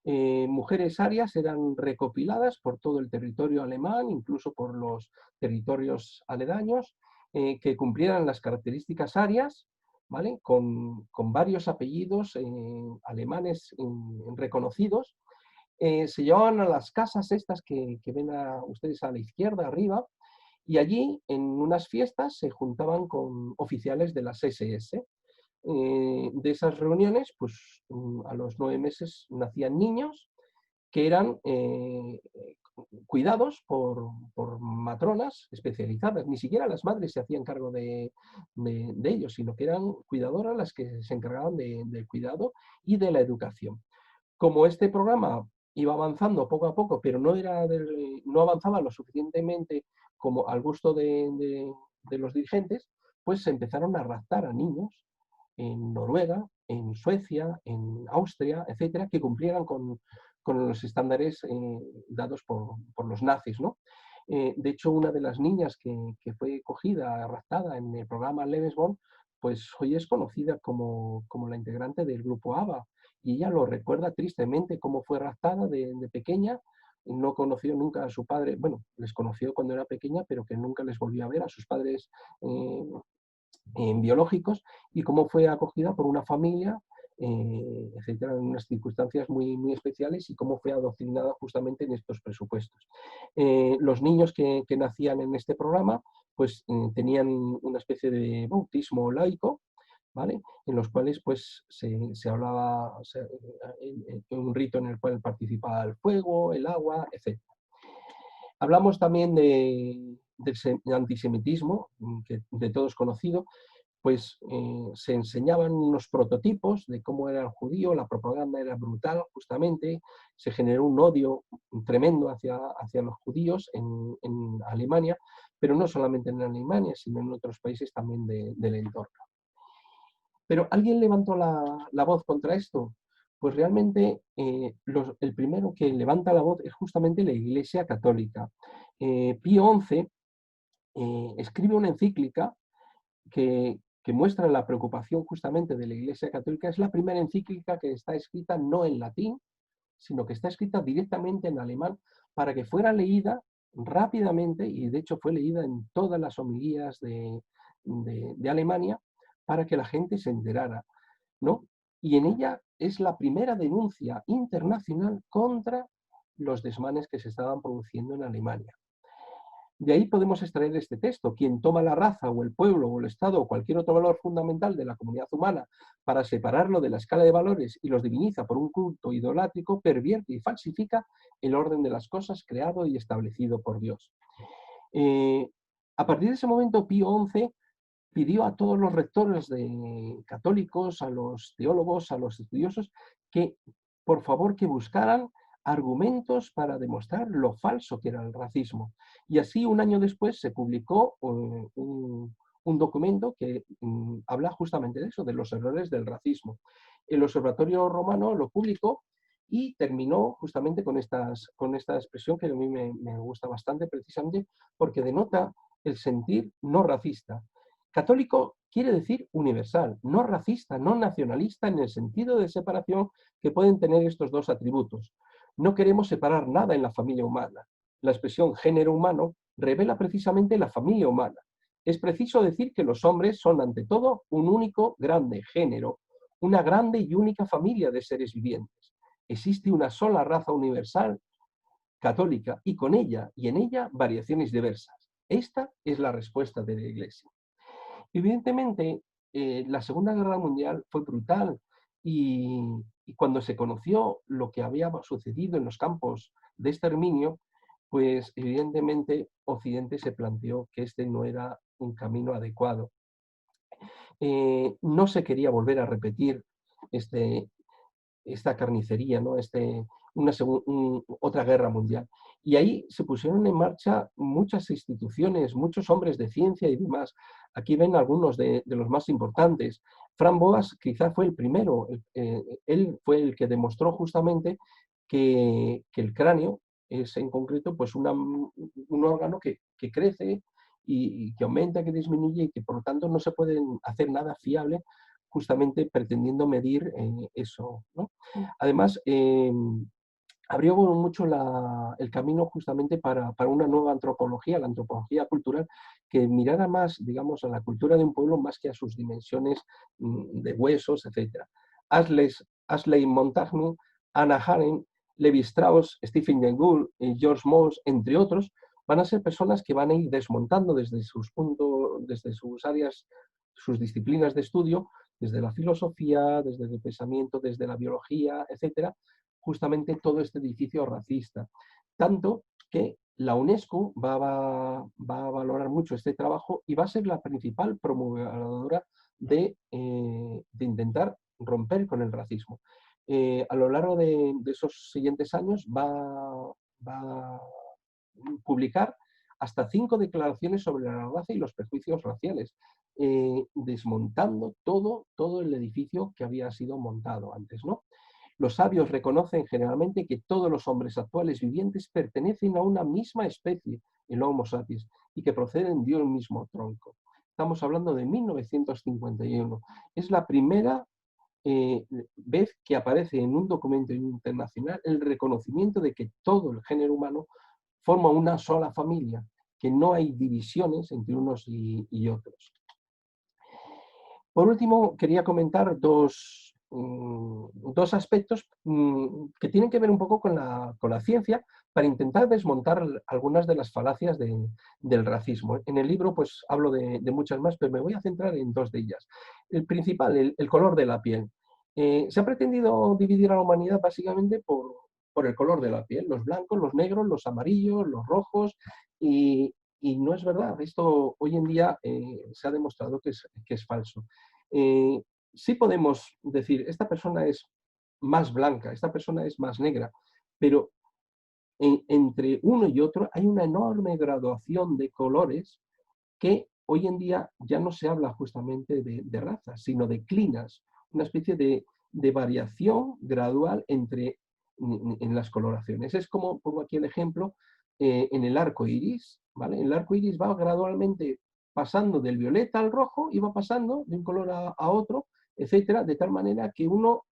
Mujeres arias eran recopiladas por todo el territorio alemán, incluso por los territorios aledaños, que cumplieran las características arias, ¿vale? Con varios apellidos alemanes reconocidos. Se llevaban a las casas estas que ven ustedes a la izquierda, arriba, y allí en unas fiestas se juntaban con oficiales de las SS. De esas reuniones, pues a los 9 meses nacían niños que eran cuidados por matronas especializadas. Ni siquiera las madres se hacían cargo de ellos, sino que eran cuidadoras las que se encargaban del cuidado y de la educación. Como este programa iba avanzando poco a poco, pero no avanzaba lo suficientemente como al gusto de los dirigentes, pues se empezaron a raptar a niños en Noruega, en Suecia, en Austria, etcétera, que cumplieran con los estándares dados por los nazis, ¿no? De hecho, una de las niñas que fue cogida, raptada en el programa Lebensborn, pues hoy es conocida como la integrante del grupo ABBA, y ella lo recuerda tristemente cómo fue raptada de pequeña. No conoció nunca a su padre, bueno, les conoció cuando era pequeña, pero que nunca les volvió a ver a sus padres biológicos, y cómo fue acogida por una familia, etcétera, en unas circunstancias muy, muy especiales, y cómo fue adoctrinada justamente en estos presupuestos. Los niños que nacían en este programa pues tenían una especie de bautismo laico, ¿vale? En los cuales pues se hablaba, un rito en el cual participaba el fuego, el agua, etc. Hablamos también del antisemitismo, que de todos conocido, pues se enseñaban unos prototipos de cómo era el judío, la propaganda era brutal justamente, se generó un odio tremendo hacia los judíos en Alemania, pero no solamente en Alemania, sino en otros países también del entorno. Pero ¿alguien levantó la voz contra esto? Pues realmente el primero que levanta la voz es justamente la Iglesia Católica. Pío XI escribe una encíclica que muestra la preocupación justamente de la Iglesia Católica. Es la primera encíclica que está escrita no en latín, sino que está escrita directamente en alemán para que fuera leída rápidamente, y de hecho fue leída en todas las homilías de Alemania, para que la gente se enterara, ¿no? Y en ella es la primera denuncia internacional contra los desmanes que se estaban produciendo en Alemania. De ahí podemos extraer este texto: quien toma la raza o el pueblo o el Estado o cualquier otro valor fundamental de la comunidad humana para separarlo de la escala de valores y los diviniza por un culto idolátrico, pervierte y falsifica el orden de las cosas creado y establecido por Dios. A partir de ese momento, Pío XI pidió a todos los rectores católicos, a los teólogos, a los estudiosos, que por favor que buscaran argumentos para demostrar lo falso que era el racismo. Y así, un año después, se publicó un documento que habla justamente de eso, de los errores del racismo. El Observatorio Romano lo publicó y terminó justamente con esta expresión que a mí me gusta bastante, precisamente porque denota el sentir no racista. Católico quiere decir universal, no racista, no nacionalista, en el sentido de separación que pueden tener estos dos atributos. No queremos separar nada en la familia humana. La expresión género humano revela precisamente la familia humana. Es preciso decir que los hombres son ante todo un único grande género, una grande y única familia de seres vivientes. Existe una sola raza universal católica y con ella y en ella variaciones diversas. Esta es la respuesta de la Iglesia. Evidentemente, la Segunda Guerra Mundial fue brutal y cuando se conoció lo que había sucedido en los campos de exterminio, pues evidentemente Occidente se planteó que este no era un camino adecuado. No se quería volver a repetir este, esta carnicería, ¿no? Otra guerra mundial. Y ahí se pusieron en marcha muchas instituciones, muchos hombres de ciencia y demás. Aquí ven algunos de los más importantes. Frank Boas quizá fue el primero. Él fue el que demostró justamente que el cráneo es en concreto pues un órgano que crece y que aumenta, que disminuye y que por lo tanto no se puede hacer nada fiable justamente pretendiendo medir eso, ¿no? Además, abrió mucho el camino justamente para una nueva antropología, la antropología cultural, que mirara más, digamos, a la cultura de un pueblo más que a sus dimensiones de huesos, etc. Ashley Montagne, Hannah Arendt, Levi Strauss, Stephen Jay Gould, George Moss, entre otros, van a ser personas que van a ir desmontando desde sus puntos, desde sus áreas, sus disciplinas de estudio, desde la filosofía, desde el pensamiento, desde la biología, etcétera, justamente todo este edificio racista. Tanto que la UNESCO va a valorar mucho este trabajo y va a ser la principal promovedora de intentar romper con el racismo. A lo largo de esos siguientes años va a publicar hasta 5 declaraciones sobre la raza y los prejuicios raciales, desmontando todo el edificio que había sido montado antes, ¿no? Los sabios reconocen generalmente que todos los hombres actuales vivientes pertenecen a una misma especie, el Homo sapiens, y que proceden de un mismo tronco. Estamos hablando de 1951. Es la primera vez que aparece en un documento internacional el reconocimiento de que todo el género humano forma una sola familia, que no hay divisiones entre unos y otros. Por último, quería comentar dos aspectos que tienen que ver un poco con la ciencia para intentar desmontar algunas de las falacias del racismo. En el libro pues hablo de muchas más, pero me voy a centrar en dos de ellas. El principal, el color de la piel. Se ha pretendido dividir a la humanidad básicamente por el color de la piel, los blancos, los negros, los amarillos, los rojos, y no es verdad. Esto hoy en día se ha demostrado que es falso. Sí podemos decir, esta persona es más blanca, esta persona es más negra, pero entre uno y otro hay una enorme graduación de colores que hoy en día ya no se habla justamente de razas, sino de clinas, una especie de variación gradual en las coloraciones. Es como, pongo aquí el ejemplo, en el arco iris, ¿vale? El arco iris va gradualmente pasando del violeta al rojo y va pasando de un color a otro, etcétera, de tal manera que uno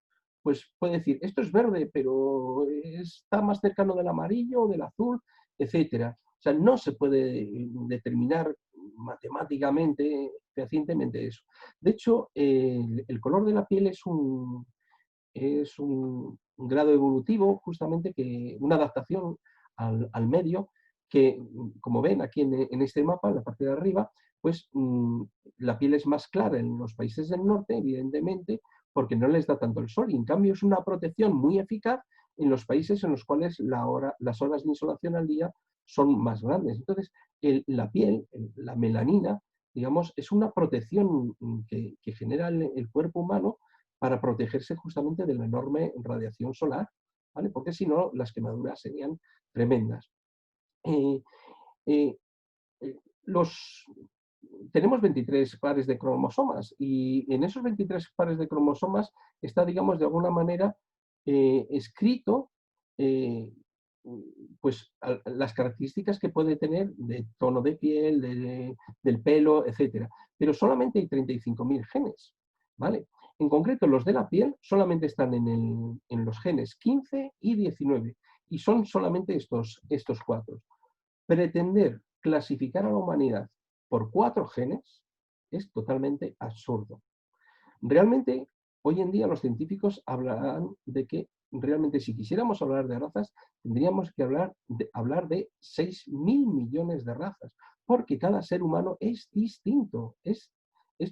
pues puede decir, esto es verde, pero está más cercano del amarillo o del azul, etcétera. O sea, no se puede determinar matemáticamente, fehacientemente eso. De hecho, el color de la piel es un grado evolutivo, justamente que una adaptación al medio, que como ven aquí en este mapa, en la parte de arriba, pues la piel es más clara en los países del norte, evidentemente, porque no les da tanto el sol, y en cambio es una protección muy eficaz en los países en los cuales las horas de insolación al día son más grandes. Entonces, la piel, la melanina, digamos, es una protección que genera el cuerpo humano para protegerse justamente de la enorme radiación solar, ¿vale? Porque si no, las quemaduras serían tremendas. Eh, eh, los, tenemos 23 pares de cromosomas y en esos 23 pares de cromosomas está, digamos, de alguna manera escrito pues, las características que puede tener de tono de piel, del pelo, etcétera. Pero solamente hay 35.000 genes, ¿vale? En concreto, los de la piel solamente están en los genes 15 y 19 y son solamente estos 4. Pretender clasificar a la humanidad por 4 genes es totalmente absurdo. Realmente, hoy en día los científicos hablarán de que realmente si quisiéramos hablar de razas, tendríamos que hablar de 6.000 millones de razas, porque cada ser humano es distinto, es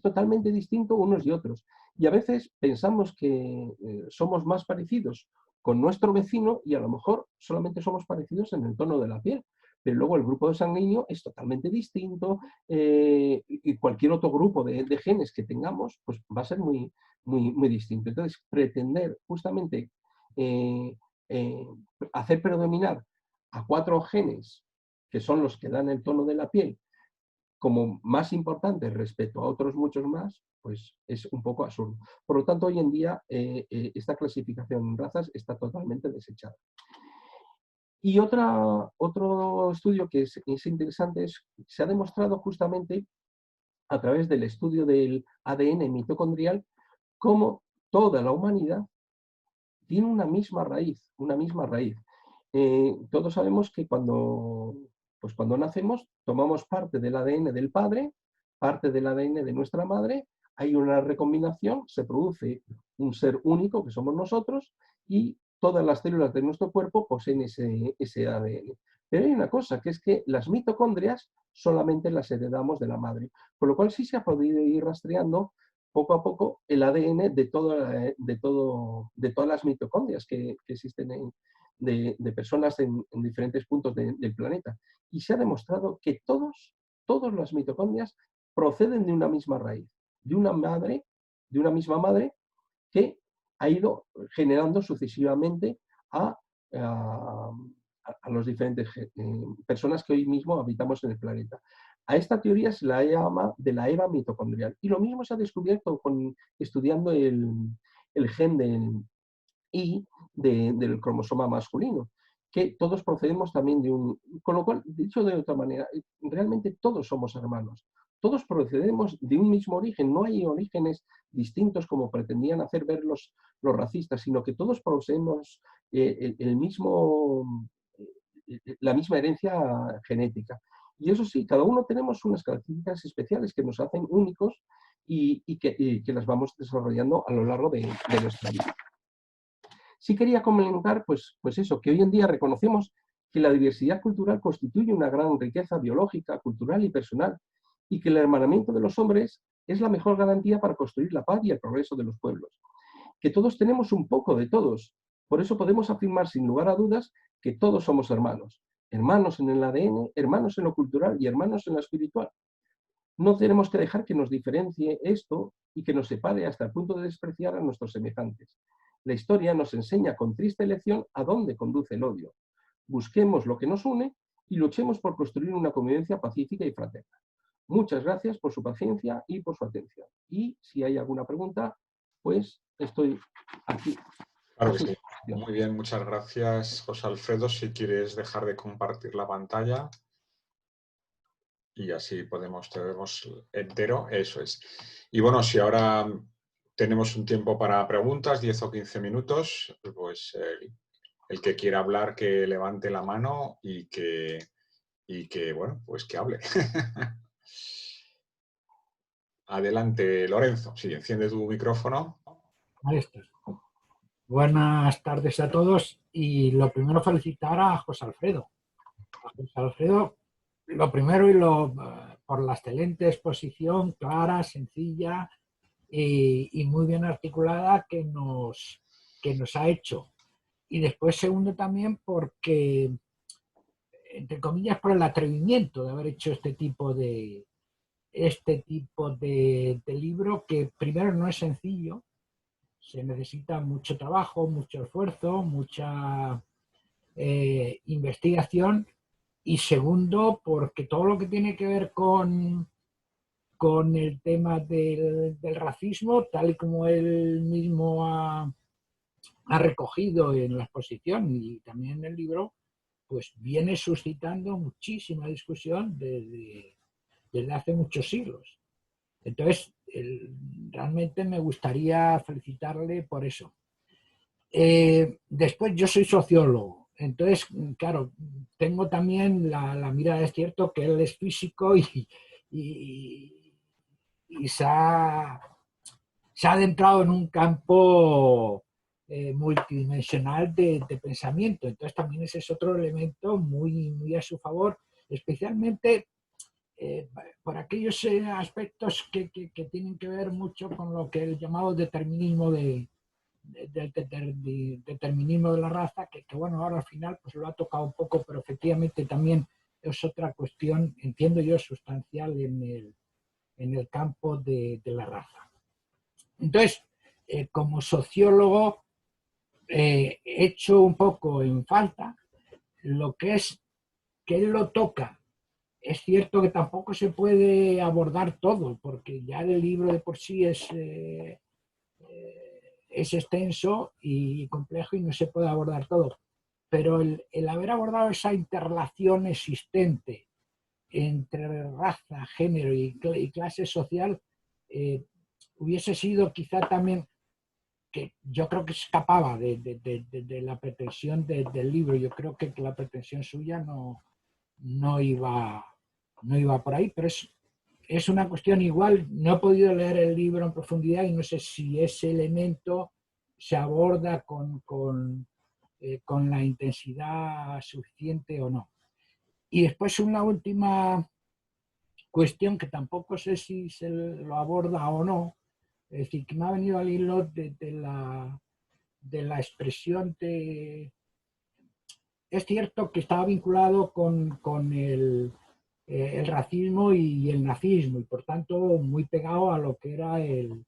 totalmente distinto unos y otros. Y a veces pensamos que somos más parecidos con nuestro vecino y a lo mejor solamente somos parecidos en el tono de la piel, pero luego el grupo sanguíneo es totalmente distinto y cualquier otro grupo de genes que tengamos pues va a ser muy, muy, muy distinto. Entonces, pretender justamente eh, eh, hacer predominar a 4 genes, que son los que dan el tono de la piel, como más importantes respecto a otros muchos más, pues es un poco absurdo. Por lo tanto, hoy en día esta clasificación en razas está totalmente desechada. Y otro estudio que es interesante es, se ha demostrado justamente a través del estudio del ADN mitocondrial cómo toda la humanidad tiene una misma raíz, una misma raíz. Todos sabemos que cuando nacemos tomamos parte del ADN del padre, parte del ADN de nuestra madre, hay una recombinación, se produce un ser único que somos nosotros y todas las células de nuestro cuerpo poseen ese ADN. Pero hay una cosa, que es que las mitocondrias solamente las heredamos de la madre, con lo cual sí se ha podido ir rastreando poco a poco el ADN de todas las mitocondrias que existen de personas en diferentes puntos del planeta. Y se ha demostrado que todas las mitocondrias proceden de una misma raíz, de una misma madre que ha ido generando sucesivamente a, a los diferentes personas que hoy mismo habitamos en el planeta. A esta teoría se la llama de la EVA mitocondrial. Y lo mismo se ha descubierto estudiando el gen del cromosoma masculino, que todos procedemos también de un... Con lo cual, dicho de otra manera, realmente todos somos hermanos. Todos procedemos de un mismo origen. No hay orígenes distintos como pretendían hacer ver los racistas, sino que todos poseemos la misma herencia genética. Y eso sí, cada uno tenemos unas características especiales que nos hacen únicos y que las vamos desarrollando a lo largo de nuestra vida. Sí quería comentar, pues eso, que hoy en día reconocemos que la diversidad cultural constituye una gran riqueza biológica, cultural y personal, y que el hermanamiento de los hombres es la mejor garantía para construir la paz y el progreso de los pueblos. Que todos tenemos un poco de todos. Por eso podemos afirmar sin lugar a dudas que todos somos hermanos. Hermanos en el ADN, hermanos en lo cultural y hermanos en lo espiritual. No tenemos que dejar que nos diferencie esto y que nos separe hasta el punto de despreciar a nuestros semejantes. La historia nos enseña con triste lección a dónde conduce el odio. Busquemos lo que nos une y luchemos por construir una convivencia pacífica y fraterna. Muchas gracias por su paciencia y por su atención. Y si hay alguna pregunta, pues estoy aquí. Claro que sí. Muy bien, muchas gracias, José Alfredo. Si quieres dejar de compartir la pantalla y así te vemos entero, eso es. Y bueno, si ahora tenemos un tiempo para preguntas, 10 o 15 minutos, pues el que quiera hablar que levante la mano y que bueno, pues que hable. Adelante, Lorenzo. Sí, enciende tu micrófono. Maestro. Buenas tardes a todos y lo primero felicitar a José Alfredo. A José Alfredo, lo primero por la excelente exposición, clara, sencilla y muy bien articulada que nos ha hecho. Y después segundo también porque, entre comillas, por el atrevimiento de haber hecho este tipo de libro que primero no es sencillo. se necesita mucho trabajo, mucho esfuerzo, mucha investigación, y segundo, porque todo lo que tiene que ver con el tema del racismo, tal y como él mismo ha recogido en la exposición y también en el libro, pues viene suscitando muchísima discusión desde hace muchos siglos. Entonces, realmente me gustaría felicitarle por eso. Después, yo soy sociólogo, entonces, claro, tengo también la mirada, es cierto que él es físico y se ha adentrado en un campo multidimensional de pensamiento. Entonces también ese es otro elemento muy, muy a su favor, especialmente por aquellos aspectos que tienen que ver mucho con lo que el llamado determinismo determinismo de la raza, que bueno, ahora al final pues lo ha tocado un poco, pero efectivamente también es otra cuestión, entiendo yo, sustancial en el campo de la raza. Entonces, como sociólogo, he hecho un poco en falta lo que es que él lo toca. Es cierto que tampoco se puede abordar todo, porque ya el libro de por sí es extenso y complejo y no se puede abordar todo. Pero el haber abordado esa interrelación existente entre raza, género y clase social hubiese sido quizá también, que yo creo que escapaba de la pretensión del libro. Yo creo que la pretensión suya no iba por ahí, pero es una cuestión igual. No he podido leer el libro en profundidad y no sé si ese elemento se aborda con la intensidad suficiente o no. Y después una última cuestión que tampoco sé si se lo aborda o no, es decir, que me ha venido al hilo de la expresión de... Es cierto que estaba vinculado con el racismo y el nazismo, y por tanto muy pegado a lo que era el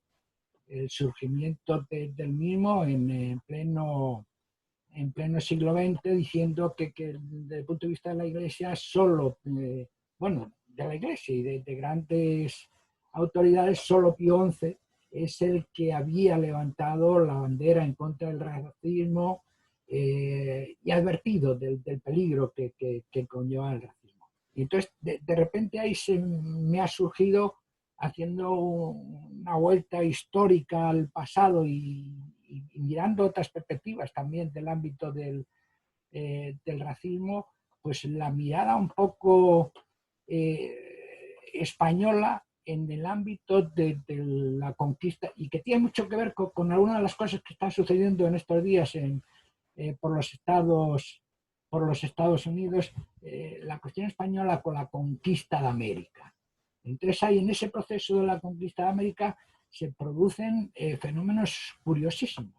surgimiento del mismo en pleno siglo XX, diciendo que desde el punto de vista de la Iglesia solo, bueno, de la Iglesia y de grandes autoridades, solo Pío XI es el que había levantado la bandera en contra del racismo y advertido del peligro que conlleva el racismo. Y entonces, de repente ahí me ha surgido, haciendo una vuelta histórica al pasado y mirando otras perspectivas también del ámbito del racismo, pues la mirada un poco española en el ámbito de la conquista, y que tiene mucho que ver con algunas de las cosas que están sucediendo en estos días por los Estados Unidos, la cuestión española con la conquista de América. Entonces ahí, en ese proceso de la conquista de América, se producen fenómenos curiosísimos.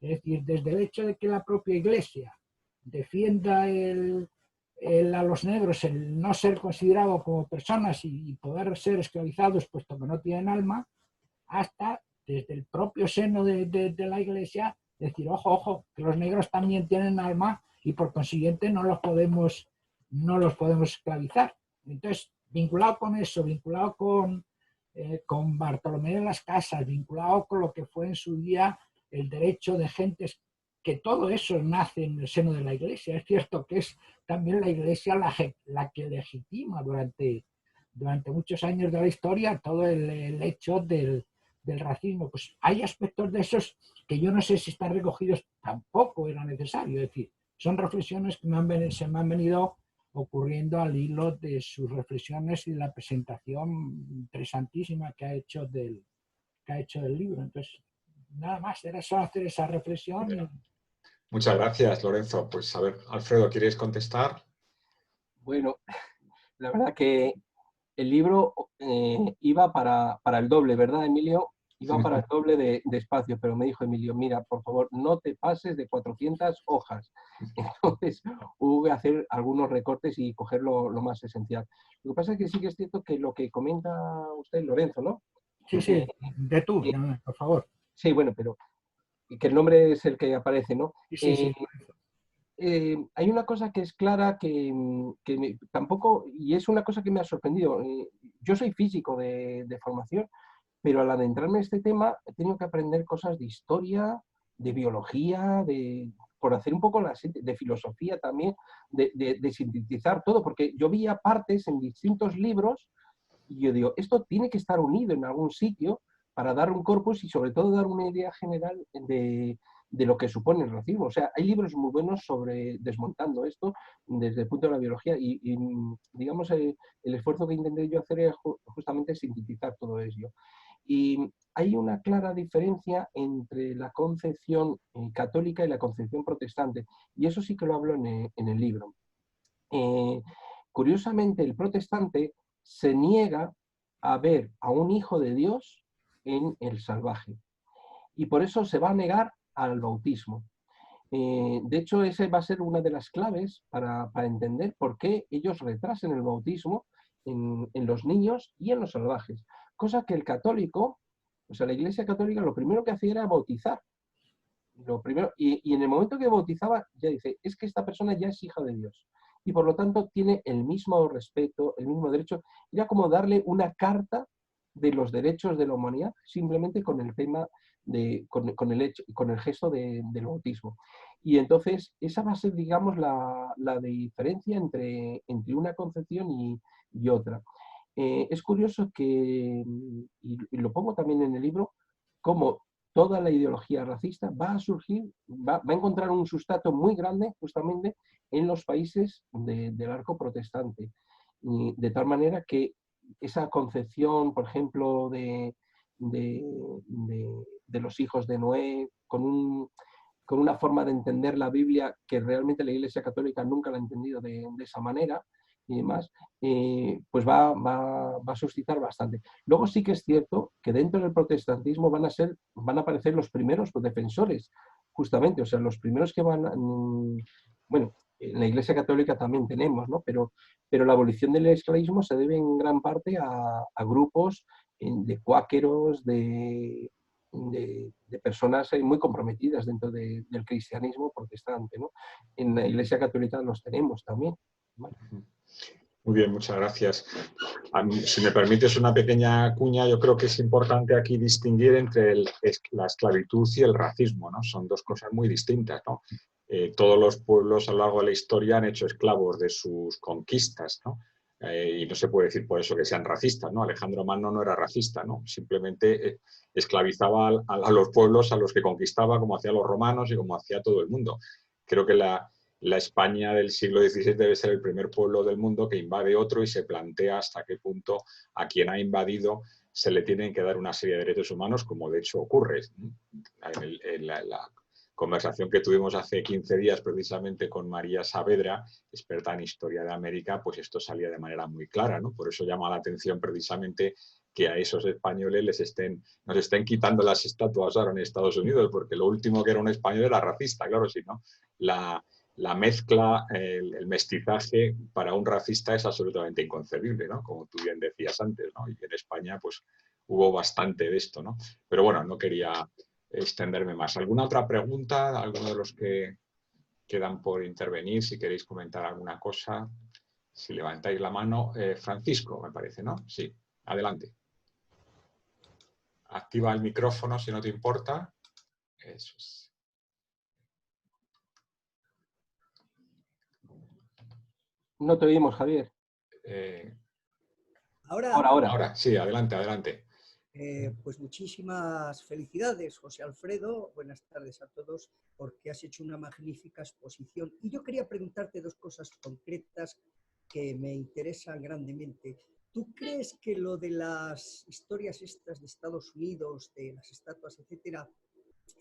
Es decir, desde el hecho de que la propia Iglesia defienda a los negros, el no ser considerado como personas y poder ser esclavizados puesto que no tienen alma, hasta desde el propio seno de la Iglesia decir, ojo, ojo, que los negros también tienen alma y por consiguiente no los podemos esclavizar. Entonces, vinculado con eso, vinculado con Bartolomé de las Casas, vinculado con lo que fue en su día el derecho de gentes, que todo eso nace en el seno de la Iglesia. Es cierto que es también la Iglesia la que legitima durante muchos años de la historia todo el hecho del racismo. Pues hay aspectos de esos que yo no sé si están recogidos, tampoco era necesario. Es decir, son reflexiones que se me han venido ocurriendo al hilo de sus reflexiones y de la presentación interesantísima que ha hecho del libro. Entonces, nada más, era solo hacer esa reflexión. Muchas gracias, Lorenzo. Pues a ver, Alfredo, ¿quieres contestar? Bueno, la verdad que el libro iba para el doble, ¿verdad, Emilio? Iba para el doble de espacio, pero me dijo Emilio, mira, por favor, no te pases de 400 hojas. Entonces hubo que hacer algunos recortes y coger lo más esencial. Lo que pasa es que sí que es cierto que lo que comenta usted, Lorenzo, ¿no? Sí, sí, de tú, por favor. Sí, bueno, pero que el nombre es el que aparece, ¿no? Sí, sí. Hay una cosa que es clara tampoco, y es una cosa que me ha sorprendido. Yo soy físico de formación, pero al adentrarme en este tema he tenido que aprender cosas de historia, de biología, por hacer un poco de filosofía también, de sintetizar todo, porque yo veía partes en distintos libros y yo digo, esto tiene que estar unido en algún sitio para dar un corpus y sobre todo dar una idea general de lo que supone el racismo. O sea, hay libros muy buenos sobre desmontando esto desde el punto de la biología y digamos, el esfuerzo que intenté yo hacer es justamente sintetizar todo ello. Y hay una clara diferencia entre la concepción católica y la concepción protestante, y eso sí que lo hablo en el libro. Curiosamente, el protestante se niega a ver a un hijo de Dios en el salvaje, y por eso se va a negar al bautismo. De hecho, esa va a ser una de las claves para entender por qué ellos retrasan el bautismo en los niños y en los salvajes. Cosa que el católico, o sea, la Iglesia Católica lo primero que hacía era bautizar. Lo primero, y en el momento que bautizaba, ya dice, es que esta persona ya es hija de Dios. Y por lo tanto tiene el mismo respeto, el mismo derecho. Era como darle una carta de los derechos de la humanidad, simplemente con el tema con el gesto del bautismo. Y entonces esa va a ser, digamos, la diferencia entre una concepción y otra. Es curioso que, y lo pongo también en el libro, cómo toda la ideología racista va a surgir, va a encontrar un sustrato muy grande justamente en los países del arco protestante. Y de tal manera que esa concepción, por ejemplo, de los hijos de Noé, con una forma de entender la Biblia que realmente la Iglesia Católica nunca la ha entendido de esa manera y demás, pues va a suscitar bastante. Luego sí que es cierto que dentro del protestantismo van a aparecer los primeros defensores, justamente, o sea, los primeros que bueno, en la Iglesia Católica también tenemos, ¿no? Pero la abolición del esclavismo se debe en gran parte a grupos de cuáqueros, de personas muy comprometidas dentro del cristianismo protestante, ¿no? En la Iglesia Católica los tenemos también, ¿vale? Muy bien, muchas gracias. Si me permites una pequeña cuña, yo creo que es importante aquí distinguir entre la esclavitud y el racismo, ¿no? Son dos cosas muy distintas, ¿no? Todos los pueblos a lo largo de la historia han hecho esclavos de sus conquistas, ¿no? Y no se puede decir por eso que sean racistas, ¿no? Alejandro Magno no era racista, ¿no? Simplemente esclavizaba a los pueblos a los que conquistaba, como hacían los romanos y como hacía todo el mundo. Creo que la España del siglo XVI debe ser el primer pueblo del mundo que invade otro y se plantea hasta qué punto a quien ha invadido se le tienen que dar una serie de derechos humanos, como de hecho ocurre. En la conversación que tuvimos hace 15 días precisamente con María Saavedra, experta en historia de América, pues esto salía de manera muy clara, ¿no? Por eso llama la atención precisamente que a esos españoles nos estén quitando las estatuas ahora en Estados Unidos, porque lo último que era un español era racista, claro, si no, la mezcla, el mestizaje para un racista es absolutamente inconcebible, ¿no? Como tú bien decías antes, ¿no? Y en España pues hubo bastante de esto, ¿no? Pero bueno, no quería extenderme más. ¿Alguna otra pregunta? ¿Alguno de los que quedan por intervenir? Si queréis comentar alguna cosa, si levantáis la mano. Francisco, me parece, ¿no? Sí, adelante. Activa el micrófono si no te importa. Eso es. No te oímos, Javier. Ahora, sí, adelante, adelante. Pues muchísimas felicidades, José Alfredo. Buenas tardes a todos, porque has hecho una magnífica exposición. Y yo quería preguntarte dos cosas concretas que me interesan grandemente. ¿Tú crees que lo de las historias estas de Estados Unidos, de las estatuas, etcétera,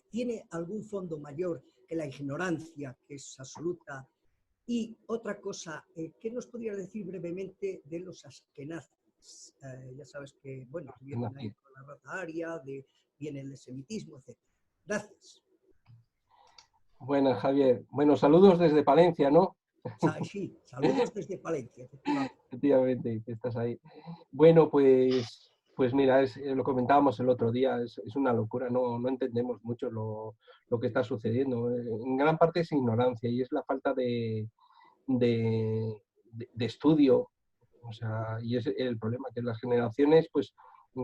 tiene algún fondo mayor que la ignorancia, que es absoluta? Y otra cosa, ¿qué nos podrías decir brevemente de los askenazis? Ya sabes que, bueno, vienen ahí con la raza aria, viene el semitismo, etc. Gracias. Bueno, Javier. Bueno, saludos desde Palencia, ¿no? Sí, saludos desde Palencia. Efectivamente, que estás ahí. Bueno, pues Pues mira, lo comentábamos el otro día, es una locura, no entendemos mucho lo que está sucediendo. En gran parte es ignorancia y es la falta de estudio, o sea, y es el problema, que las generaciones pues,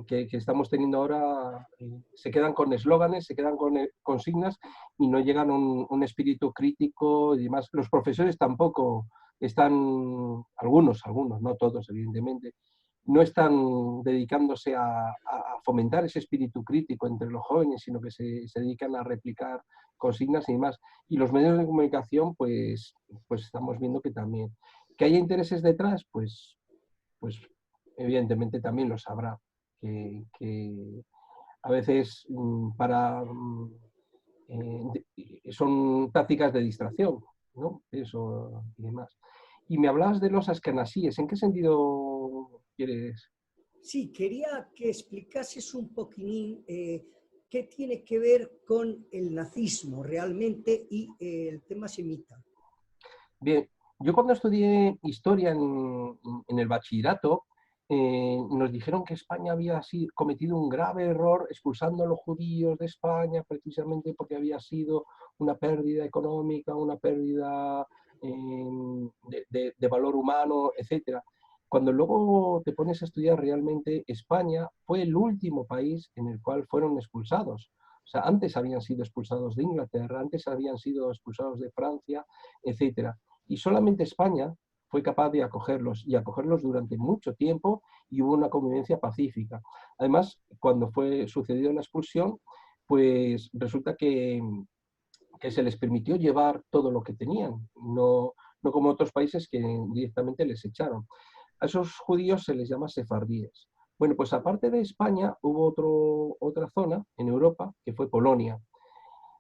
que estamos teniendo ahora se quedan con eslóganes, se quedan con consignas y no llegan a un espíritu crítico y demás. Los profesores tampoco están, algunos, no todos evidentemente, no están dedicándose a fomentar ese espíritu crítico entre los jóvenes, sino que se dedican a replicar consignas y demás. Y los medios de comunicación, pues estamos viendo que también. ¿Que haya intereses detrás? Pues evidentemente también los habrá. Que a veces son tácticas de distracción, ¿no? Eso y demás. Y me hablabas de los askenazíes. ¿En qué sentido quieres? Sí, quería que explicases un poquitín qué tiene que ver con el nazismo realmente y el tema semita. Bien, yo cuando estudié historia en el bachillerato, nos dijeron que España había cometido un grave error expulsando a los judíos de España precisamente porque había sido una pérdida económica, una pérdida de valor humano, etc. Cuando luego te pones a estudiar realmente, España fue el último país en el cual fueron expulsados. O sea, antes habían sido expulsados de Inglaterra, antes habían sido expulsados de Francia, etc. Y solamente España fue capaz de acogerlos y acogerlos durante mucho tiempo y hubo una convivencia pacífica. Además, cuando sucedió la expulsión, pues resulta que se les permitió llevar todo lo que tenían, no como otros países que directamente les echaron. A esos judíos se les llama sefardíes. Bueno, pues aparte de España, hubo otra zona en Europa que fue Polonia.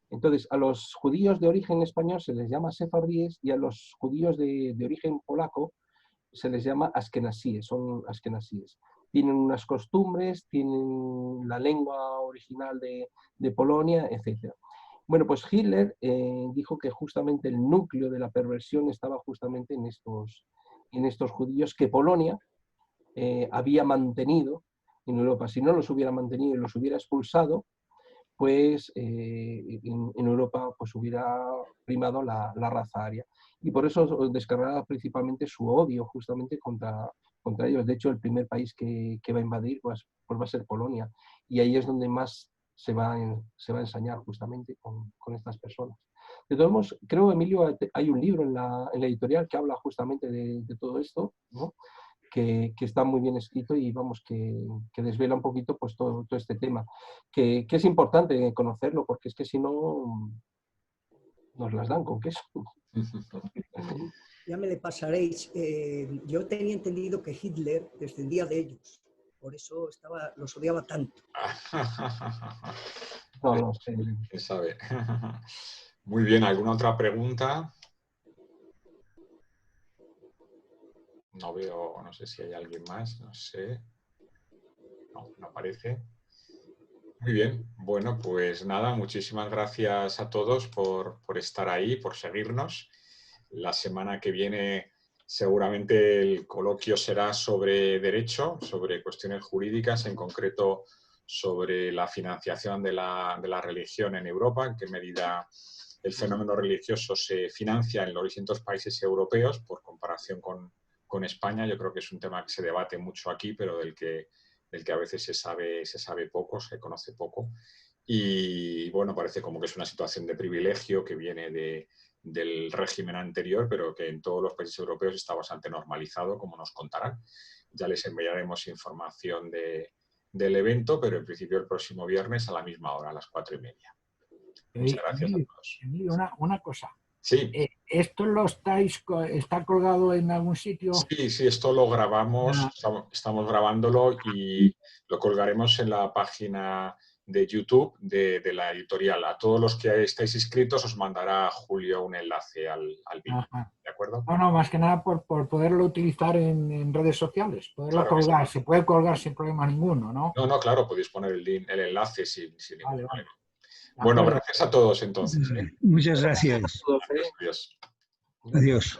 Entonces, a los judíos de origen español se les llama sefardíes y a los judíos de origen polaco se les llama askenasíes, son askenasíes. Tienen unas costumbres, tienen la lengua original de Polonia, etc. Bueno, pues Hitler dijo que justamente el núcleo de la perversión estaba justamente en estos judíos que Polonia había mantenido en Europa. Si no los hubiera mantenido y los hubiera expulsado, pues en Europa pues hubiera primado la raza aria. Y por eso descargaba principalmente su odio justamente contra ellos. De hecho, el primer país que va a invadir pues va a ser Polonia. Y ahí es donde más se va a ensañar justamente con estas personas. De todos modos, creo, Emilio, hay un libro en la editorial que habla justamente de todo esto, ¿no? Que está muy bien escrito y vamos, que desvela un poquito pues todo este tema, que es importante conocerlo porque es que si no nos las dan con queso. Ya me le pasaréis. Yo tenía entendido que Hitler descendía de ellos, por eso los odiaba tanto. No lo sé. ¿Quién sabe? Muy bien, ¿alguna otra pregunta? No veo, no sé si hay alguien más, no sé. No aparece. Muy bien, bueno, pues nada, muchísimas gracias a todos por estar ahí, por seguirnos. La semana que viene seguramente el coloquio será sobre derecho, sobre cuestiones jurídicas, en concreto sobre la financiación de la religión en Europa, en qué medida el fenómeno religioso se financia en los distintos países europeos por comparación con España. Yo creo que es un tema que se debate mucho aquí, pero del que a veces se sabe poco, se conoce poco. Y bueno, parece como que es una situación de privilegio que viene del régimen anterior, pero que en todos los países europeos está bastante normalizado, como nos contarán. Ya les enviaremos información del evento, pero en principio el próximo viernes a la misma hora, a las 4:30. Muchas gracias a todos. Una cosa. Sí. ¿Esto está colgado en algún sitio? Sí, esto lo grabamos, estamos grabándolo y lo colgaremos en la página de YouTube de la editorial. A todos los que estáis inscritos os mandará Julio un enlace al vídeo. ¿De acuerdo? No, más que nada por poderlo utilizar en redes sociales, poderlo Claro, colgar. Se puede colgar sin problema ninguno, ¿no? No, claro, podéis poner el enlace sin ningún problema. Vale. Bueno, gracias a todos entonces. Muchas gracias. Adiós. Adiós.